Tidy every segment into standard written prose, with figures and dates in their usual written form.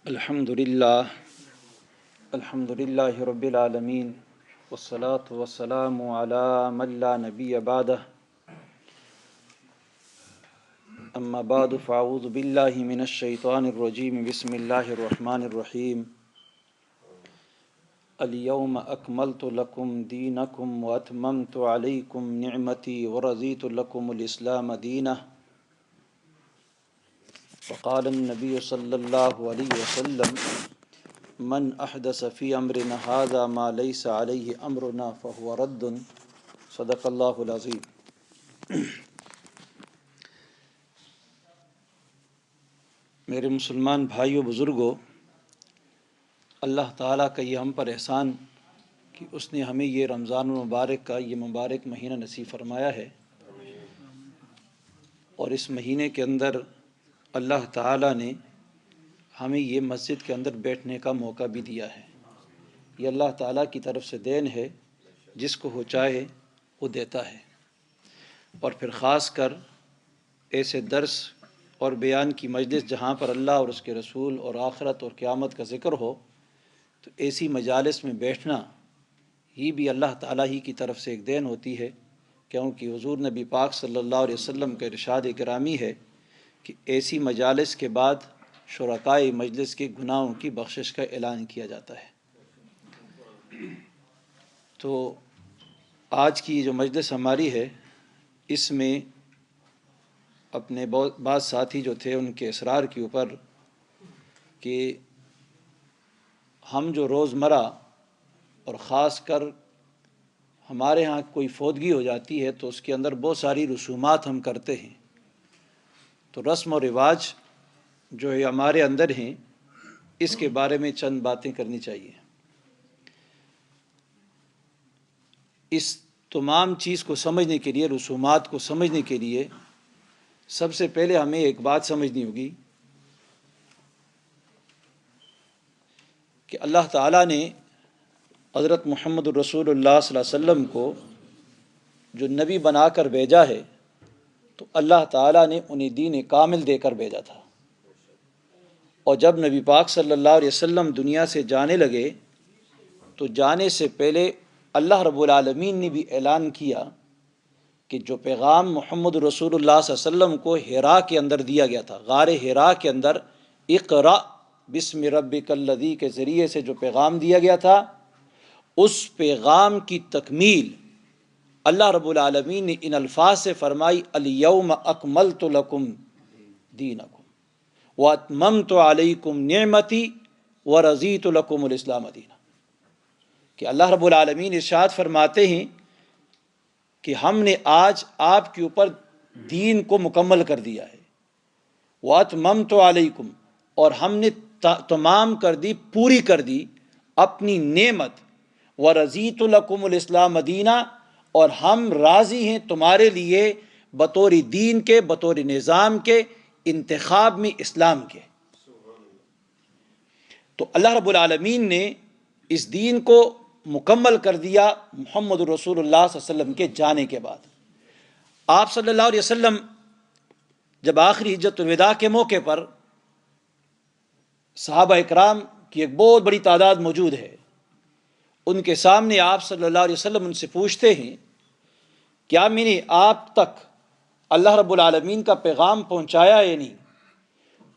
الحمد للہ رب العالمین والصلاة والسلام علی من لا نبی بعدہ اما بعد فاعوذ باللہ من الشیطان الرجیم بسم اللہ الرحمن الرحیم الیوم اکملت لکم دینکم واتممت علیکم نعمتی ورضیت لکم الاسلام دینہ وقال النبی صلی اللہ علیہ وسلم من احدث فی امرنا ھذا ما لیس علیہ امرنا فہو رد صدق اللہ العظیم۔ میرے مسلمان بھائیوں بزرگوں، اللہ تعالیٰ کا یہ ہم پر احسان کہ اس نے ہمیں یہ رمضان المبارک کا یہ مبارک مہینہ نصیب فرمایا ہے، اور اس مہینے کے اندر اللہ تعالیٰ نے ہمیں یہ مسجد کے اندر بیٹھنے کا موقع بھی دیا ہے۔ یہ اللہ تعالیٰ کی طرف سے دین ہے، جس کو وہ چاہے وہ دیتا ہے۔ اور پھر خاص کر ایسے درس اور بیان کی مجلس جہاں پر اللہ اور اس کے رسول اور آخرت اور قیامت کا ذکر ہو، تو ایسی مجالس میں بیٹھنا یہ بھی اللہ تعالیٰ ہی کی طرف سے ایک دین ہوتی ہے، کیونکہ حضور نبی پاک صلی اللہ علیہ وسلم کا ارشاد گرامی ہے کہ ایسی مجالس کے بعد شرکائے مجلس کے گناہوں کی بخشش کا اعلان کیا جاتا ہے۔ تو آج کی جو مجلس ہماری ہے، اس میں اپنے بعض ساتھی جو تھے ان کے اصرار کے اوپر کہ ہم جو روزمرہ اور خاص کر ہمارے ہاں کوئی فوتگی ہو جاتی ہے تو اس کے اندر بہت ساری رسومات ہم کرتے ہیں، تو رسم و رواج جو ہے ہمارے اندر ہیں، اس کے بارے میں چند باتیں کرنی چاہیے۔ اس تمام چیز کو سمجھنے کے لیے، رسومات کو سمجھنے کے لیے سب سے پہلے ہمیں ایک بات سمجھنی ہوگی کہ اللہ تعالیٰ نے حضرت محمد الرسول اللہ صلی اللہ علیہ وسلم کو جو نبی بنا کر بھیجا ہے، تو اللہ تعالیٰ نے انہیں دین کامل دے کر بھیجا تھا۔ اور جب نبی پاک صلی اللہ علیہ وسلم دنیا سے جانے لگے تو جانے سے پہلے اللہ رب العالمین نے بھی اعلان کیا کہ جو پیغام محمد رسول اللہ صلی اللہ علیہ وسلم کو حرا کے اندر دیا گیا تھا، غار حرا کے اندر اقرأ بسم ربک الذی کے ذریعے سے جو پیغام دیا گیا تھا، اس پیغام کی تکمیل اللہ رب العالمین نے ان الفاظ سے فرمائی، الیوم اکملت لکم دینکم واتممت علیکم نعمتی ورضیت لکم الاسلام دینا۔ کہ اللہ رب العالمین ارشاد فرماتے ہیں کہ ہم نے آج آپ کے اوپر دین کو مکمل کر دیا ہے، واتممت علیکم، اور ہم نے تمام کر دی، پوری کر دی اپنی نعمت، ورضیت لکم الاسلام دینا، اور ہم راضی ہیں تمہارے لیے بطور دین کے، بطور نظام کے، انتخاب میں اسلام کے۔ تو اللہ رب العالمین نے اس دین کو مکمل کر دیا محمد رسول اللہ صلی اللہ علیہ وسلم کے جانے کے بعد۔ آپ صلی اللہ علیہ وسلم جب آخری حجۃ الوداع کے موقع پر صحابہ اکرام کی ایک بہت بڑی تعداد موجود ہے، ان کے سامنے آپ صلی اللہ علیہ وسلم ان سے پوچھتے ہیں، کیا میں نے آپ تک اللہ رب العالمین کا پیغام پہنچایا یا نہیں؟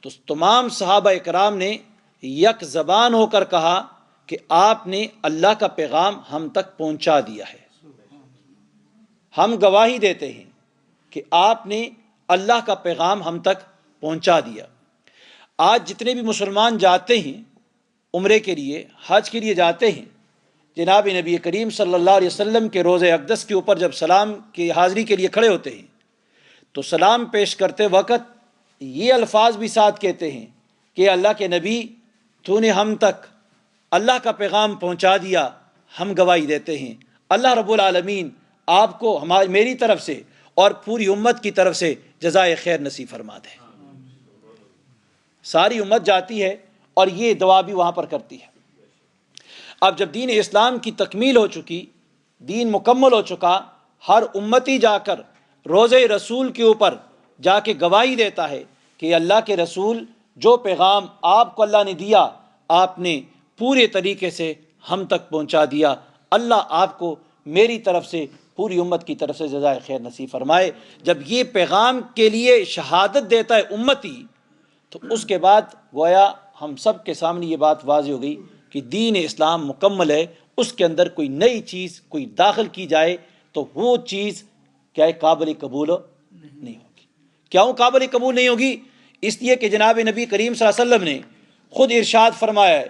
تو تمام صحابہ اکرام نے یک زبان ہو کر کہا کہ آپ نے اللہ کا پیغام ہم تک پہنچا دیا ہے۔ ہم گواہی دیتے ہیں کہ آپ نے اللہ کا پیغام ہم تک پہنچا دیا۔ آج جتنے بھی مسلمان جاتے ہیں عمرے کے لیے، حج کے لیے جاتے ہیں، جناب نبی کریم صلی اللہ علیہ وسلم کے روضہ اقدس کے اوپر جب سلام کی حاضری کے لیے کھڑے ہوتے ہیں تو سلام پیش کرتے وقت یہ الفاظ بھی ساتھ کہتے ہیں کہ اللہ کے نبی، تو نے ہم تک اللہ کا پیغام پہنچا دیا، ہم گواہی دیتے ہیں اللہ رب العالمین آپ کو میری طرف سے اور پوری امت کی طرف سے جزائے خیر نصیب فرما دے۔ ساری امت جاتی ہے اور یہ دعا بھی وہاں پر کرتی ہے۔ اب جب دین اسلام کی تکمیل ہو چکی، دین مکمل ہو چکا، ہر امتی جا کر روضہ رسول کے اوپر جا کے گواہی دیتا ہے کہ اللہ کے رسول جو پیغام آپ کو اللہ نے دیا آپ نے پورے طریقے سے ہم تک پہنچا دیا۔ اللہ آپ کو میری طرف سے پوری امت کی طرف سے جزائے خیر نصیب فرمائے۔ جب یہ پیغام کے لیے شہادت دیتا ہے امتی، تو اس کے بعد گویا ہم سب کے سامنے یہ بات واضح ہو گئی کہ دین اسلام مکمل ہے، اس کے اندر کوئی نئی چیز کوئی داخل کی جائے تو وہ چیز کیا ہے، قابل قبول نہیں ہوگی۔ کیوں قابل قبول نہیں ہوگی؟ اس لیے کہ جناب نبی کریم صلی اللہ علیہ وسلم نے خود ارشاد فرمایا ہے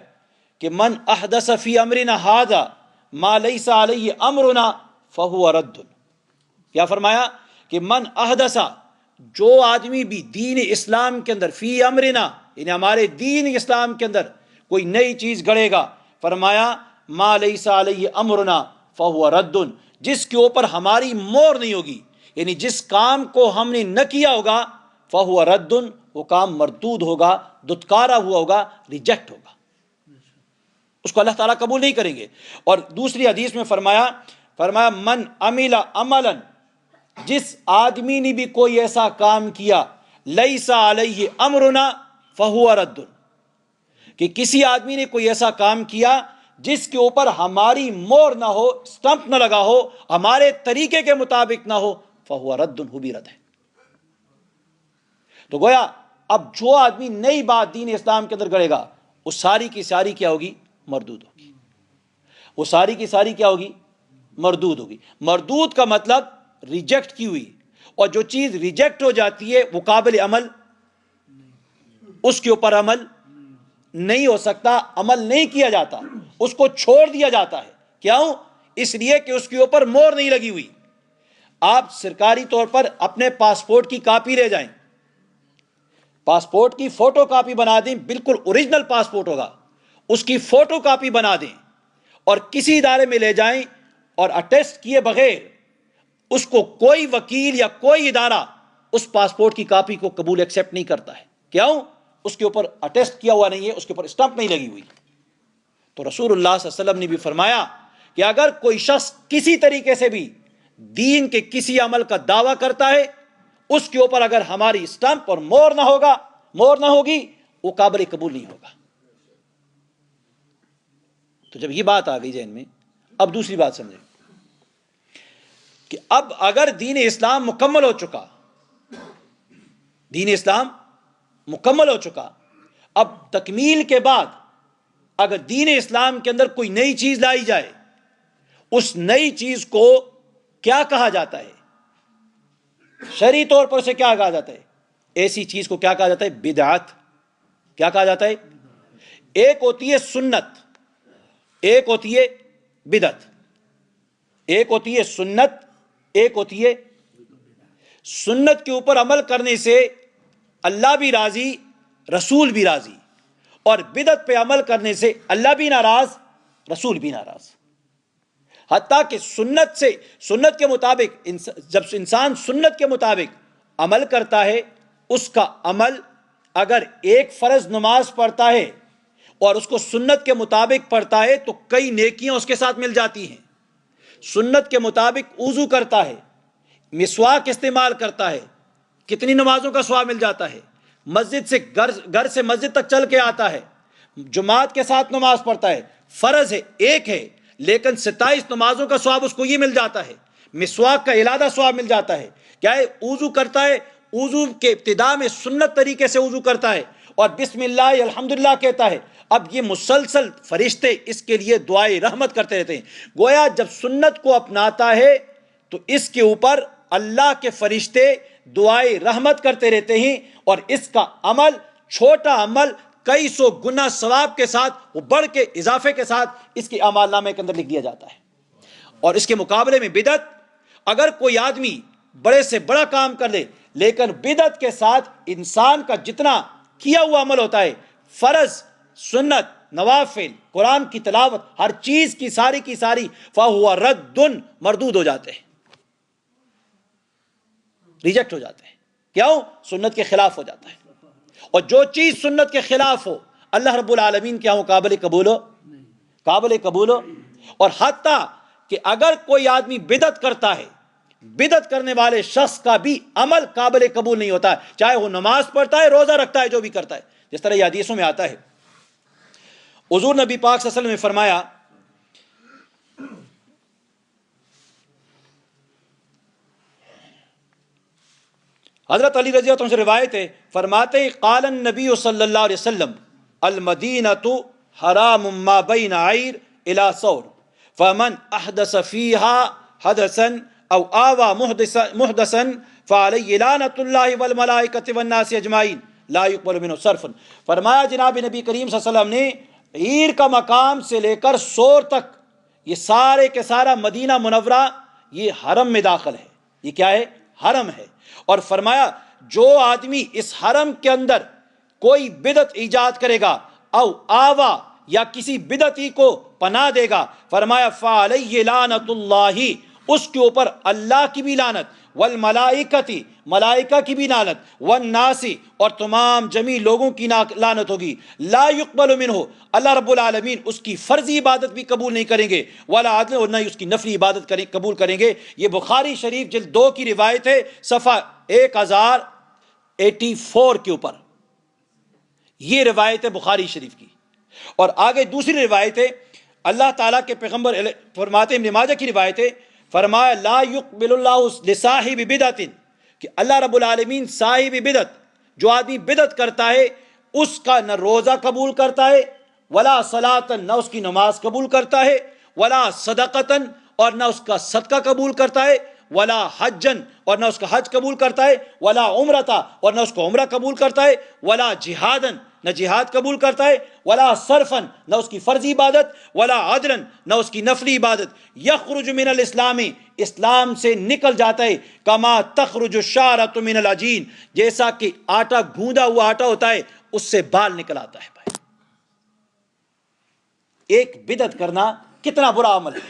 کہ من احدث فی امرنا ھذا ما لیس علیہ امرنا فہو رد۔ کیا فرمایا؟ کہ من احدث، جو آدمی بھی دین اسلام کے اندر، فی امرنا یعنی ہمارے دین اسلام کے اندر کوئی نئی چیز گڑے گا، فرمایا ما لیس علیہ امرنا فہو رد، جس کے اوپر ہماری مور نہیں ہوگی، یعنی جس کام کو ہم نے نہ کیا ہوگا، فہو رد، وہ کام مردود ہوگا، دتکارا ہوا ہوگا، ریجیکٹ ہوگا، اس کو اللہ تعالیٰ قبول نہیں کریں گے۔ اور دوسری حدیث میں فرمایا من عمل عملا، جس آدمی نے بھی کوئی ایسا کام کیا، لیس علیہ امرنا فہو رد، کہ کسی آدمی نے کوئی ایسا کام کیا جس کے اوپر ہماری مور نہ ہو، سٹمپ نہ لگا ہو، ہمارے طریقے کے مطابق نہ ہو، فہو رد، وہ بھی رد ہے۔ تو گویا اب جو آدمی نئی بات دین اسلام کے اندر گڑے گا، وہ ساری کی ساری کیا ہوگی؟ مردود ہوگی۔ وہ ساری کی ساری کیا ہوگی؟ مردود ہوگی۔ مردود کا مطلب ریجیکٹ کی ہوئی، اور جو چیز ریجیکٹ ہو جاتی ہے وہ قابل عمل، اس کے اوپر عمل نہیں ہو سکتا، عمل نہیں کیا جاتا، اس کو چھوڑ دیا جاتا ہے۔ کیوں؟ اس لیے کہ اس کے اوپر مور نہیں لگی ہوئی۔ آپ سرکاری طور پر اپنے پاسپورٹ کی کاپی لے جائیں، پاسپورٹ کی فوٹو کاپی بنا دیں، بالکل اوریجنل پاسپورٹ ہوگا، اس کی فوٹو کاپی بنا دیں اور کسی ادارے میں لے جائیں، اور اٹیسٹ کیے بغیر اس کو کوئی وکیل یا کوئی ادارہ اس پاسپورٹ کی کاپی کو قبول ایکسیپٹ نہیں کرتا ہے۔ کیوں؟ اس کے اوپر اٹیسٹ کیا ہوا نہیں ہے، اس کے اوپر اسٹمپ نہیں لگی ہوئی۔ تو رسول اللہ صلی اللہ علیہ وسلم نے بھی فرمایا کہ اگر کوئی شخص کسی طریقے سے بھی دین کے کسی عمل کا دعویٰ کرتا ہے، اس کے اوپر اگر ہماری اسٹمپ اور مور نہ ہوگی، وہ قابل قبول نہیں ہوگا۔ تو جب یہ بات آ گئی ذہن میں، اب دوسری بات سمجھیں کہ اب اگر دین اسلام مکمل ہو چکا، دین اسلام مکمل ہو چکا، اب تکمیل کے بعد اگر دین اسلام کے اندر کوئی نئی چیز لائی جائے، اس نئی چیز کو کیا کہا جاتا ہے؟ شرعی طور پر اسے کیا کہا جاتا ہے؟ ایسی چیز کو کیا کہا جاتا ہے؟ بدعت۔ کیا کہا جاتا ہے؟ ایک ہوتی ہے سنت، ایک ہوتی ہے بدعت۔ ایک ہوتی ہے سنت، ایک ہوتی ہے سنت کے اوپر عمل کرنے سے اللہ بھی راضی، رسول بھی راضی، اور بدعت پہ عمل کرنے سے اللہ بھی ناراض، رسول بھی ناراض۔ حتیٰ کہ سنت کے مطابق جب انسان سنت کے مطابق عمل کرتا ہے، اس کا عمل اگر ایک فرض نماز پڑھتا ہے اور اس کو سنت کے مطابق پڑھتا ہے تو کئی نیکیاں اس کے ساتھ مل جاتی ہیں۔ سنت کے مطابق وضو کرتا ہے، مسواک استعمال کرتا ہے، کتنی نمازوں کا ثواب مل جاتا ہے۔ مسجد سے گھر سے مسجد تک چل کے آتا ہے، جماعت کے ساتھ نماز پڑھتا ہے، فرض ہے ایک ہے لیکن 27 نمازوں کا ثواب اس کو یہ مل جاتا ہے۔ مسواک کا علادہ ثواب مل جاتا ہے۔ کیا ہے؟ وضو کرتا ہے، وضو کے ابتدا میں سنت طریقے سے وضو کرتا ہے اور بسم اللہ الحمدللہ کہتا ہے۔ اب یہ مسلسل فرشتے اس کے لیے دعائے رحمت کرتے رہتے ہیں۔ گویا جب سنت کو اپناتا ہے تو اس کے اوپر اللہ کے فرشتے دعائے رحمت کرتے رہتے ہیں، اور اس کا عمل، چھوٹا عمل کئی سو گنا ثواب کے ساتھ، وہ بڑھ کے اضافے کے ساتھ اس کے اعمال نامے کے اندر لکھ دیا جاتا ہے۔ اور اس کے مقابلے میں بدعت، اگر کوئی آدمی بڑے سے بڑا کام کر لے لیکن بدعت کے ساتھ انسان کا جتنا کیا ہوا عمل ہوتا ہے، فرض، سنت، نوافل، قرآن کی تلاوت، ہر چیز کی ساری فَهُوَ رَدٌ، مردود ہو جاتے ہیں، ریجیکٹ ہو جاتے ہیں۔ کیوں؟ سنت کے خلاف ہو جاتا ہے، اور جو چیز سنت کے خلاف ہو اللہ رب العالمین کے ہاں قابل قبول ہو۔ اور حتیٰ کہ اگر کوئی آدمی بدعت کرتا ہے بدعت کرنے والے شخص کا بھی عمل قابل قبول نہیں ہوتا ہے، چاہے وہ نماز پڑھتا ہے، روزہ رکھتا ہے، جو بھی کرتا ہے، جس طرح یہ حدیثوں میں آتا ہے۔ حضور نبی پاک صلی اللہ علیہ وسلم نے فرمایا، حضرت علی رضی اللہ عنہ سے روایت ہے، فرماتے قال النبی صلی اللہ علیہ وسلم المدینۃ حرام ما بین عیر الی ثور فمن احدث فیها حدثا او آوى محدثا فعلی لعنۃ اللہ والملائکۃ والناس اجمعین لا يقبل منه صرف۔ فرمایا جناب نبی کریم صلی اللہ علیہ وسلم نے عیر کا مقام سے لے کر ثور تک یہ سارے کے سارا مدینہ منورہ یہ حرم میں داخل ہے، یہ کیا ہے؟ حرم ہے۔ اور فرمایا جو آدمی اس حرم کے اندر کوئی بدعت ایجاد کرے گا او آوا یا کسی بدعتی کو پناہ دے گا، فرمایا فعلیہ لعنۃ اللہ، اس کے اوپر اللہ کی بھی لعنت، والملائکتی ملائکہ کی بھی لعنت، والناس اور تمام جمیع لوگوں کی لعنت ہوگی، لا یقبل منہ، اللہ رب العالمین اس کی فرضی عبادت بھی قبول نہیں کریں گے، ولا عدل، اور نہ ہی اس کی نفلی عبادت قبول کریں گے۔ یہ بخاری شریف جلد 2 کی روایت ہے، صفحہ 1084 کے اوپر یہ روایت ہے بخاری شریف کی۔ اور آگے دوسری روایت ہے، اللہ تعالیٰ کے پیغمبر فرماتے ہیں، ابن ماجہ کی روایت ہے، فرمایا لا یقبل اللہ لصاحب بدعت، کہ اللہ رب العالمین صاحب بدعت، جو آدمی بدعت کرتا ہے اس کا نہ روزہ قبول کرتا ہے، ولا صلاۃً، نہ اس کی نماز قبول کرتا ہے، ولا صدقۃً، اور نہ اس کا صدقہ قبول کرتا ہے، ولا حجًا، اور نہ اس کا حج قبول کرتا ہے، ولا عمرۃ، اور نہ اس کو عمرہ قبول کرتا ہے، ولا جہادً، نہ جہاد قبول کرتا ہے، ولا صرفًا، نہ اس کی فرضی عبادت، ولا عدلاً، نہ اس کی نفلی عبادت، یخرج من الاسلام، اسلام سے نکل جاتا ہے، کما تخرج الشعرۃ من العجین، جیسا کہ آٹا گوندا ہوا آٹا ہوتا ہے اس سے بال نکل آتا ہے۔ بھائی ایک بدعت کرنا کتنا برا عمل ہے،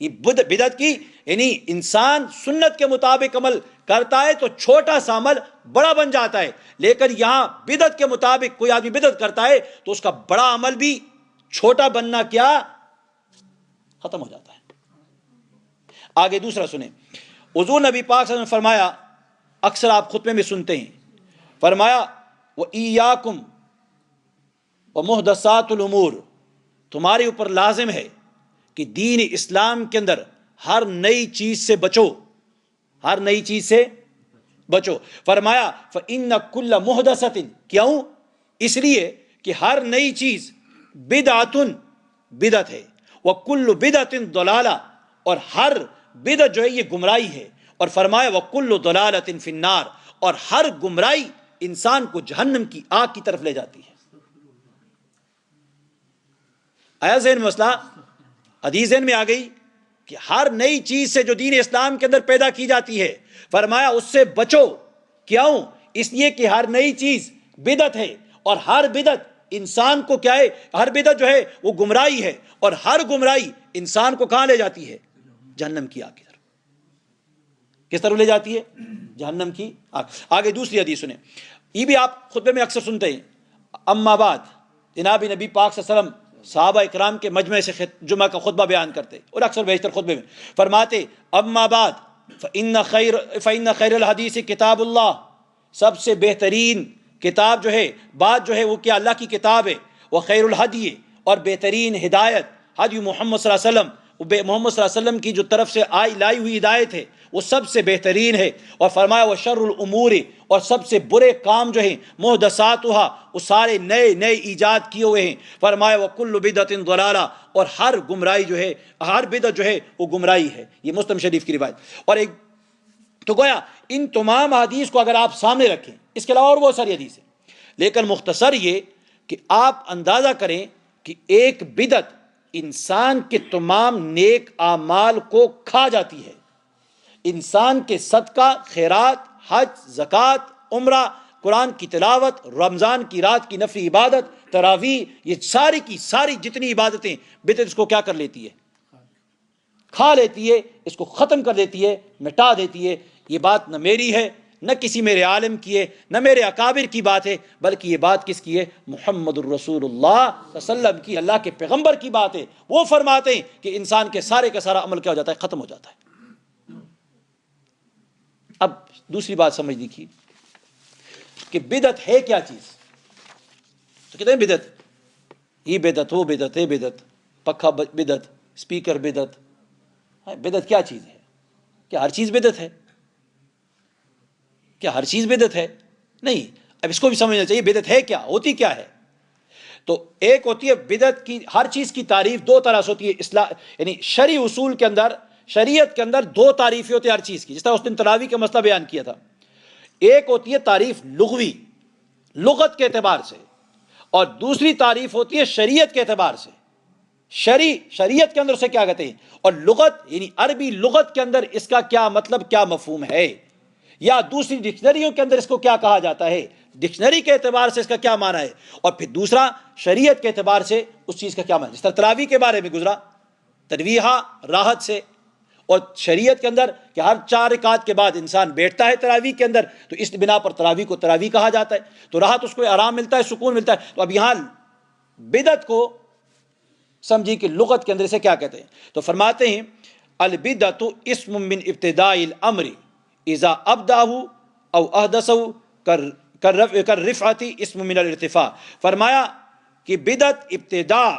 یہ بدعت کی یعنی انسان سنت کے مطابق عمل کرتا ہے تو چھوٹا سا عمل بڑا بن جاتا ہے، لیکن یہاں بدعت کے مطابق کوئی آدمی بدعت کرتا ہے تو اس کا بڑا عمل بھی چھوٹا بننا کیا ختم ہو جاتا ہے۔ آگے دوسرا سنیں، حضور نبی پاک صلی اللہ علیہ وسلم نے فرمایا، اکثر آپ خطبے میں سنتے ہیں، فرمایا وَإِيَّاكُمْ وَمُحْدَثَاتُ الْأُمُورِ، تمہارے اوپر لازم ہے کہ دین اسلام کے اندر ہر نئی چیز سے بچو، ہر نئی چیز سے بچو۔ فرمایا فَإِنَّ كُلَّ مُحْدَثَةٍ، کیوں؟ اس لیے کہ ہر نئی چیز بدعتن، بدعت ہے، وَكُلُّ بِدْعَةٍ ضَلَالَةٍ، اور ہر بدعت جو ہے یہ گمراہی ہے، اور فرمایا وَكُلُّ ضَلَالَةٍ فِي النَّارِ، اور ہر گمراہی انسان کو جہنم کی آگ کی طرف لے جاتی ہے۔ آیا ذہن میں مسئلہ؟ حدیث ذہن میں آ گئی کہ ہر نئی چیز سے جو دین اسلام کے اندر پیدا کی جاتی ہے، فرمایا اس سے بچو، کیوں؟ اس لیے کہ ہر نئی چیز بدعت ہے، اور ہر بدعت انسان کو کیا ہے؟ ہر بدعت جو ہے وہ گمراہی ہے، اور ہر گمراہی انسان کو کہاں لے جاتی ہے؟ جہنم کی آگ کی طرف۔ کس طرف لے جاتی ہے؟ جہنم کی آگ۔ آگے دوسری حدیث سنیں، یہ بھی آپ خطبے میں اکثر سنتے ہیں، اما بعد، جناب نبی پاک صلی اللہ علیہ وسلم صحابہ اکرام کے مجمع سے جمعہ کا خطبہ بیان کرتے اور اکثر بیشتر خطبے میں فرماتے اما بعد فإن خیر الحدیث کتاب اللہ، سب سے بہترین کتاب جو ہے، بات جو ہے وہ کیا؟ اللہ کی کتاب ہے، وخیر الہدی، اور بہترین ہدایت ہدی محمد صلی اللہ علیہ وسلم، محمد صلی اللہ علیہ وسلم کی جو طرف سے لائی ہوئی ہدایت ہے وہ سب سے بہترین ہے، اور فرمایا وشر الامور، اور سب سے برے کام جو ہیں محدثاتها، وہ سارے نئے نئے ایجاد کیے ہوئے ہیں، فرمایا وکل بدعت ضلالہ، اور ہر گمراہی جو ہے، ہر بدعت جو ہے وہ گمراہی ہے۔ یہ مسلم شریف کی روایت۔ اور ایک تو گویا ان تمام حدیث کو اگر آپ سامنے رکھیں، اس کے علاوہ اور بہت ساری حدیث ہیں، لیکن مختصر یہ کہ آپ اندازہ کریں کہ ایک بدعت انسان کے تمام نیک اعمال کو کھا جاتی ہے، انسان کے صدقہ، خیرات، حج، زکوٰۃ، عمرہ، قرآن کی تلاوت، رمضان کی رات کی نفلی عبادت، تراویح، یہ ساری کی ساری جتنی عبادتیں بدعت اس کو کیا کر لیتی ہے؟ کھا لیتی ہے، اس کو ختم کر دیتی ہے، مٹا دیتی ہے۔ یہ بات نہ میری ہے، نہ کسی میرے عالم کی ہے، نہ میرے اکابر کی بات ہے، بلکہ یہ بات کس کی ہے؟ محمد الرسول اللہ صلی اللہ علیہ وسلم کی، اللہ کے پیغمبر کی بات ہے۔ وہ فرماتے ہیں کہ انسان کے سارے کا سارا عمل کیا ہو جاتا ہے؟ ختم ہو جاتا ہے۔ اب دوسری بات سمجھ دیکھیے کہ بدعت ہے کیا چیز. تو کہتے ہیں بدعت یہ بدعت وہ بدعت ہے بدعت پکا بدعت اسپیکر بدعت. بدعت کیا چیز ہے؟ کیا ہر چیز بدعت ہے؟ کیا ہر چیز بدعت ہے؟ نہیں. اب اس کو بھی سمجھنا چاہیے بدعت ہے کیا، ہوتی کیا ہے. تو ایک ہوتی ہے بدعت کی، ہر چیز کی تعریف دو طرح سے ہوتی ہے. اصلاح یعنی شرعی اصول کے اندر، شریعت کے اندر دو تعریفیں ہوتی ہیں ہر چیز کی. جس طرح اس دن تراویح کا مسئلہ بیان کیا تھا. ایک ہوتی ہے تعریف لغوی، لغت کے اعتبار سے، اور دوسری تعریف ہوتی ہے شریعت کے اعتبار سے. شریعت کے اندر اسے کیا کہتے ہیں، اور لغت یعنی عربی لغت کے اندر اس کا کیا مطلب، کیا مفہوم ہے، یا دوسری ڈکشنریوں کے اندر اس کو کیا کہا جاتا ہے، ڈکشنری کے اعتبار سے اس کا کیا معنی ہے، اور پھر دوسرا شریعت کے اعتبار سے اس چیز کا کیا معنی ہے. جس طرح تراویح کے بارے میں گزرا، ترویحہ راحت سے، اور شریعت کے اندر کہ ہر 4 رکعت کے بعد انسان بیٹھتا ہے تراویح کے اندر، تو اس بنا پر تراویح کو تراویح کہا جاتا ہے. تو راحت اس کو آرام ملتا ہے، سکون ملتا ہے. تو اب یہاں بدعت کو سمجھی کہ لغت کے اندر اسے کیا کہتے ہیں. تو فرماتے ہیں البدعۃ اسم من ابتداء الامر اذا ابداہ او احدثہ کالرفعۃ اسم من الارتفاع. فرمایا کہ بدعت ابتداء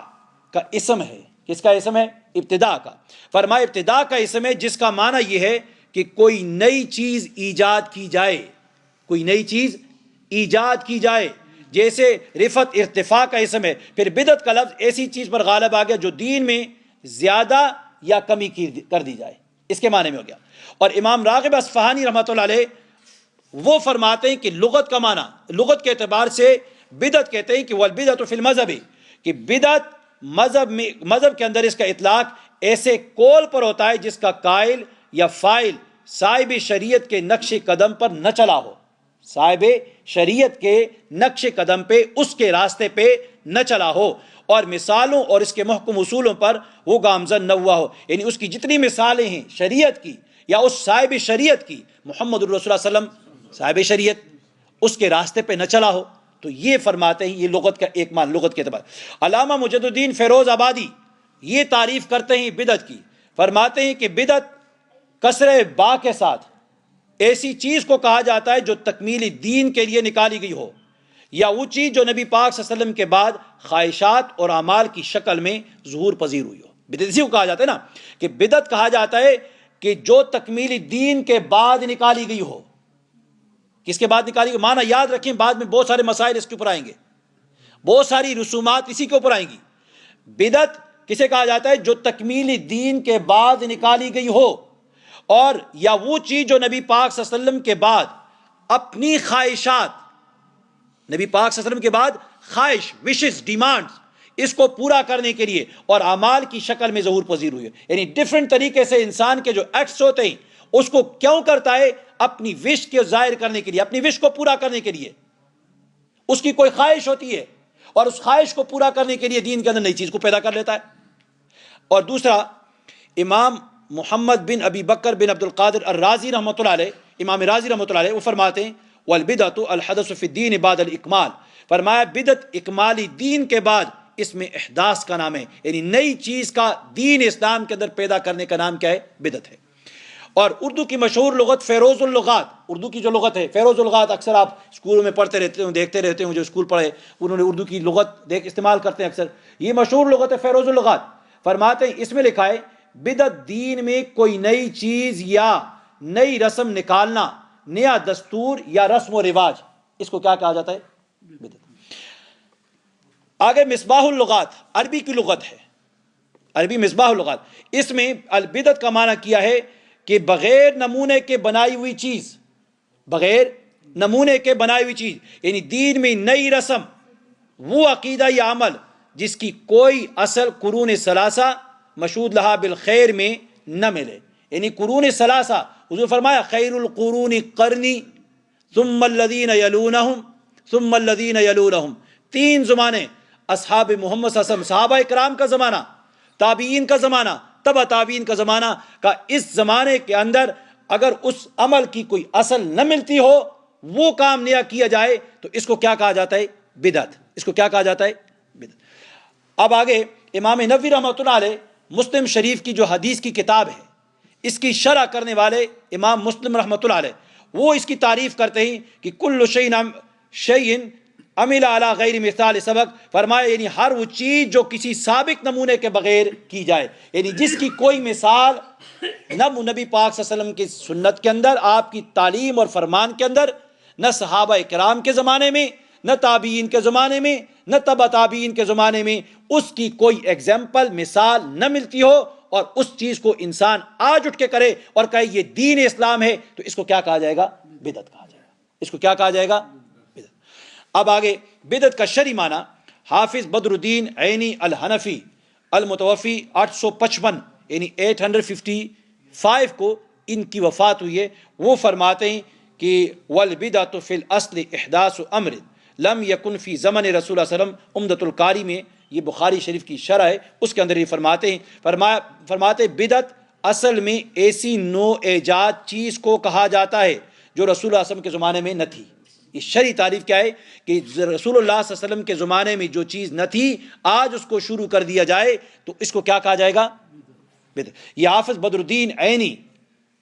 کا اسم ہے. کس کا اسم ہے؟ ابتداء کا. فرمایا ابتداء کا اسم ہے جس کا معنی یہ ہے کہ کوئی نئی چیز ایجاد کی جائے، کوئی نئی چیز ایجاد کی جائے. جیسے رفعت ارتفاع کا اسم ہے. پھر بدعت کا لفظ ایسی چیز پر غالب آ گیا جو دین میں زیادہ یا کمی کر دی جائے، اس کے معنی میں ہو گیا. اور امام راغب اصفہانی رحمۃ اللہ علیہ وہ فرماتے ہیں کہ لغت کا معنی، لغت کے اعتبار سے بدعت کہتے ہیں کہ والبدعۃ فی المذہب، کہ بدعت مذہب کے اندر اس کا اطلاق ایسے قول پر ہوتا ہے جس کا قائل یا فاعل صاحب شریعت کے نقش قدم پر نہ چلا ہو، صاحب شریعت کے نقش قدم پہ، اس کے راستے پہ نہ چلا ہو، اور مثالوں اور اس کے محکم اصولوں پر وہ گامزن نہ ہوا ہو. یعنی اس کی جتنی مثالیں ہیں شریعت کی یا اس صاحب شریعت کی، محمد الرسول صلی اللہ علیہ وسلم صاحب شریعت، اس کے راستے پہ نہ چلا ہو. تو یہ فرماتے ہیں، یہ لغت کا ایک مان، لغت کے اعتبار. علامہ مجد الدین فیروز آبادی یہ تعریف کرتے ہیں بدعت کی. فرماتے ہیں کہ بدعت کسر با کے ساتھ ایسی چیز کو کہا جاتا ہے جو تکمیل دین کے لیے نکالی گئی ہو، یا وہ چیز جو نبی پاک صلی اللہ علیہ وسلم کے بعد خواہشات اور اعمال کی شکل میں ظہور پذیر ہوئی ہو. بدعت اسی کو کہا جاتا ہے نا، کہ بدعت کہا جاتا ہے کہ جو تکمیل دین کے بعد نکالی گئی ہو. کس کے بعد نکالی گئی؟ معنی یاد رکھیں، بعد میں بہت سارے مسائل اس کے اوپر آئیں گے، بہت ساری رسومات اسی کے اوپر آئیں گی. بدعت کسے کہا جاتا ہے؟ جو تکمیل دین کے بعد نکالی گئی ہو، اور یا وہ چیز جو نبی پاک صلی اللہ علیہ وسلم کے بعد اپنی خواہشات، نبی پاک صلی اللہ علیہ وسلم کے بعد خواہش، وشز، ڈیمانڈز، اس کو پورا کرنے کے لیے اور اعمال کی شکل میں ظہور پذیر ہوئی ہے. یعنی ڈیفرنٹ طریقے سے انسان کے جو ایکٹس ہوتے ہیں اس کو کیوں کرتا ہے؟ اپنی وش کے ظاہر کرنے کے لیے، اپنی وش کو پورا کرنے کے لیے. اس کی کوئی خواہش ہوتی ہے اور اس خواہش کو پورا کرنے کے لیے دین کے اندر نئی چیز کو پیدا کر لیتا ہے. اور دوسرا، امام محمد بن ابی بکر بن عبد القادر الرازی رحمۃ اللہ علیہ، امام رازی رحمۃ اللہ علیہ، وہ فرماتے ہیں والبدعۃ الحدث فی الدین بعد الاکمال. فرمایا بدعت اکمالی دین کے بعد، اس میں احداث کا نام ہے، یعنی نئی چیز کا دین اسلام کے اندر پیدا کرنے کا نام کیا ہے؟ بدعت ہے. اور اردو کی مشہور لغت فیروز اللغات، اردو کی جو لغت ہے فیروز اللغات، اکثر آپ اسکولوں میں پڑھتے رہتے ہوں، دیکھتے رہتے ہوں، جو اسکول پڑھے انہوں نے اردو کی لغت استعمال کرتے ہیں اکثر. یہ مشہور لغت ہے فیروز اللغات. فرماتے ہیں اس میں لکھا ہے بدعت دین میں کوئی نئی چیز یا نئی رسم نکالنا، نیا دستور یا رسم و رواج، اس کو کیا کہا جاتا ہے؟ بدعت. آگے مصباح اللغات، عربی کی لغت ہے، عربی مصباح اللغات. اس میں البدعت کا معنی کیا ہے کہ بغیر نمونے کے بنائی ہوئی چیز، بغیر نمونے کے بنائی ہوئی چیز، یعنی دین میں نئی رسم، وہ عقیدہ یا عمل جس کی کوئی اصل قرون ثلاثہ مشہود لہا بالخیر میں نہ ملے. یعنی قرون ثلاثہ، حضور فرمایا خیر القرون قرنی ثم الذین یلونہم ثم الذین یلونہم. 3 زمانے، اصحاب محمد صلی اللہ علیہ وسلم، صحابہ کرام کا زمانہ، تابعین کا زمانہ، تبع تابعین کا زمانہ کا. اس زمانے کے اندر اگر اس عمل کی کوئی اصل نہ ملتی ہو، وہ کام نیا کیا جائے، تو اس کو کیا کہا جاتا ہے؟ بدعت. اس کو کیا کہا جاتا ہے؟ بدعت. اب آگے امام نووی رحمۃ اللہ علیہ مسلم شریف کی جو حدیث کی کتاب ہے، اس کی شرح کرنے والے امام مسلم رحمۃ اللہ علیہ وہ اس کی تعریف کرتے ہیں کہ کل شیء عمل علی غیر مثال سبق، فرمایا یعنی ہر وہ چیز جو کسی سابق نمونے کے بغیر کی جائے، یعنی جس کی کوئی مثال نہ نبی پاک صلی اللہ علیہ وسلم کی سنت کے اندر، آپ کی تعلیم اور فرمان کے اندر، نہ صحابہ کرام کے زمانے میں، نہ تابعین کے زمانے میں، نہ تبع تابعین کے زمانے میں اس کی کوئی ایگزامپل مثال نہ ملتی ہو، اور اس چیز کو انسان آج اٹھ کے کرے اور کہے یہ دین اسلام ہے، تو اس کو کیا کہا جائے گا؟ بدعت کہا جائے گا۔ اس کو کیا کہا جائے گا؟ بدعت۔ اب آگے بدعت کا شرعی معنی، حافظ بدر الدین عینی الحنفی المتوفی 855 یعنی 855 کو ان کی وفات ہوئی ہے، وہ فرماتے ہیں کہ والبدعۃ فی الاصل احداث امر لم یکن فی زمن رسول اللہ صلی اللہ علیہ وسلم۔ عمدۃ القاری میں، یہ بخاری شریف کی شرح ہے، اس کے اندر یہ فرماتے ہیں، فرماتے بدعت اصل میں ایسی نو ایجاد چیز کو کہا جاتا ہے جو رسول اللہ صلی اللہ علیہ وسلم کے زمانے میں نہ تھی۔ یہ شرعی تعریف کیا ہے کہ رسول اللہ صلی اللہ علیہ وسلم کے زمانے میں جو چیز نہ تھی، آج اس کو شروع کر دیا جائے تو اس کو کیا کہا جائے گا؟ بدعت۔ یہ حافظ بدر الدین عینی،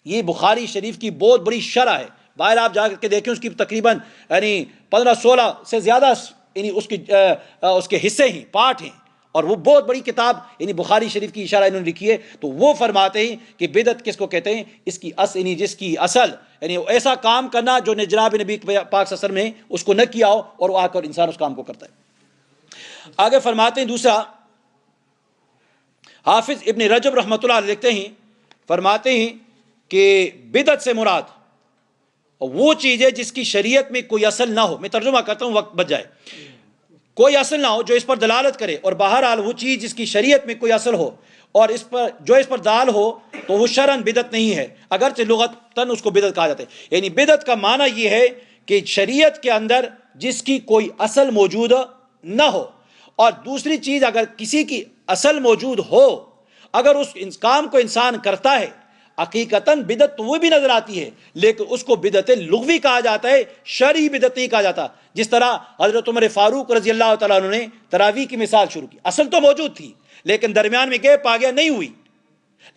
یہ بخاری شریف کی بہت بڑی شرح ہے، باہر آپ جا کے دیکھیں، اس کی تقریباً یعنی 15-16 سے زیادہ یعنی اس کے حصے ہیں، پارٹ ہیں، اور وہ بہت بڑی کتاب یعنی بخاری شریف کی اشارہ انہوں نے لکھی ہے۔ تو وہ فرماتے ہیں کہ بدعت کس کو کہتے ہیں؟ اس کی یعنی جس کی اصل یعنی ایسا کام کرنا جو جناب نبی پاک صلی اللہ علیہ وسلم نے اس کو نہ کیا ہو، اور وہ آ کر انسان اس کام کو کرتا ہے۔ آگے فرماتے ہیں دوسرا، حافظ ابن رجب رحمۃ اللہ علیہ لکھتے ہیں، فرماتے ہیں کہ بدعت سے مراد وہ چیز ہے جس کی شریعت میں کوئی اصل نہ ہو۔ میں ترجمہ کرتا ہوں، وقت بچ جائے۔ کوئی اصل نہ ہو جو اس پر دلالت کرے، اور بہرحال وہ چیز جس کی شریعت میں کوئی اصل ہو اور اس پر دال ہو تو وہ شرعاً بدعت نہیں ہے، اگرچہ لغتاً اس کو بدعت کہا جاتا ہے۔ یعنی بدعت کا معنی یہ ہے کہ شریعت کے اندر جس کی کوئی اصل موجود نہ ہو، اور دوسری چیز اگر کسی کی اصل موجود ہو، اگر اس کام کو انسان کرتا ہے، حقیقتاً بدعت تو وہ بھی نظر آتی ہے، لیکن اس کو بدعت لغوی کہا جاتا ہے، شرعی بدعت نہیں کہا جاتا۔ جس طرح حضرت عمر فاروق رضی اللہ تعالیٰ عنہ نے تراویح کی مثال شروع کی، اصل تو موجود تھی لیکن درمیان میں گیپ آ گیا، نہیں ہوئی،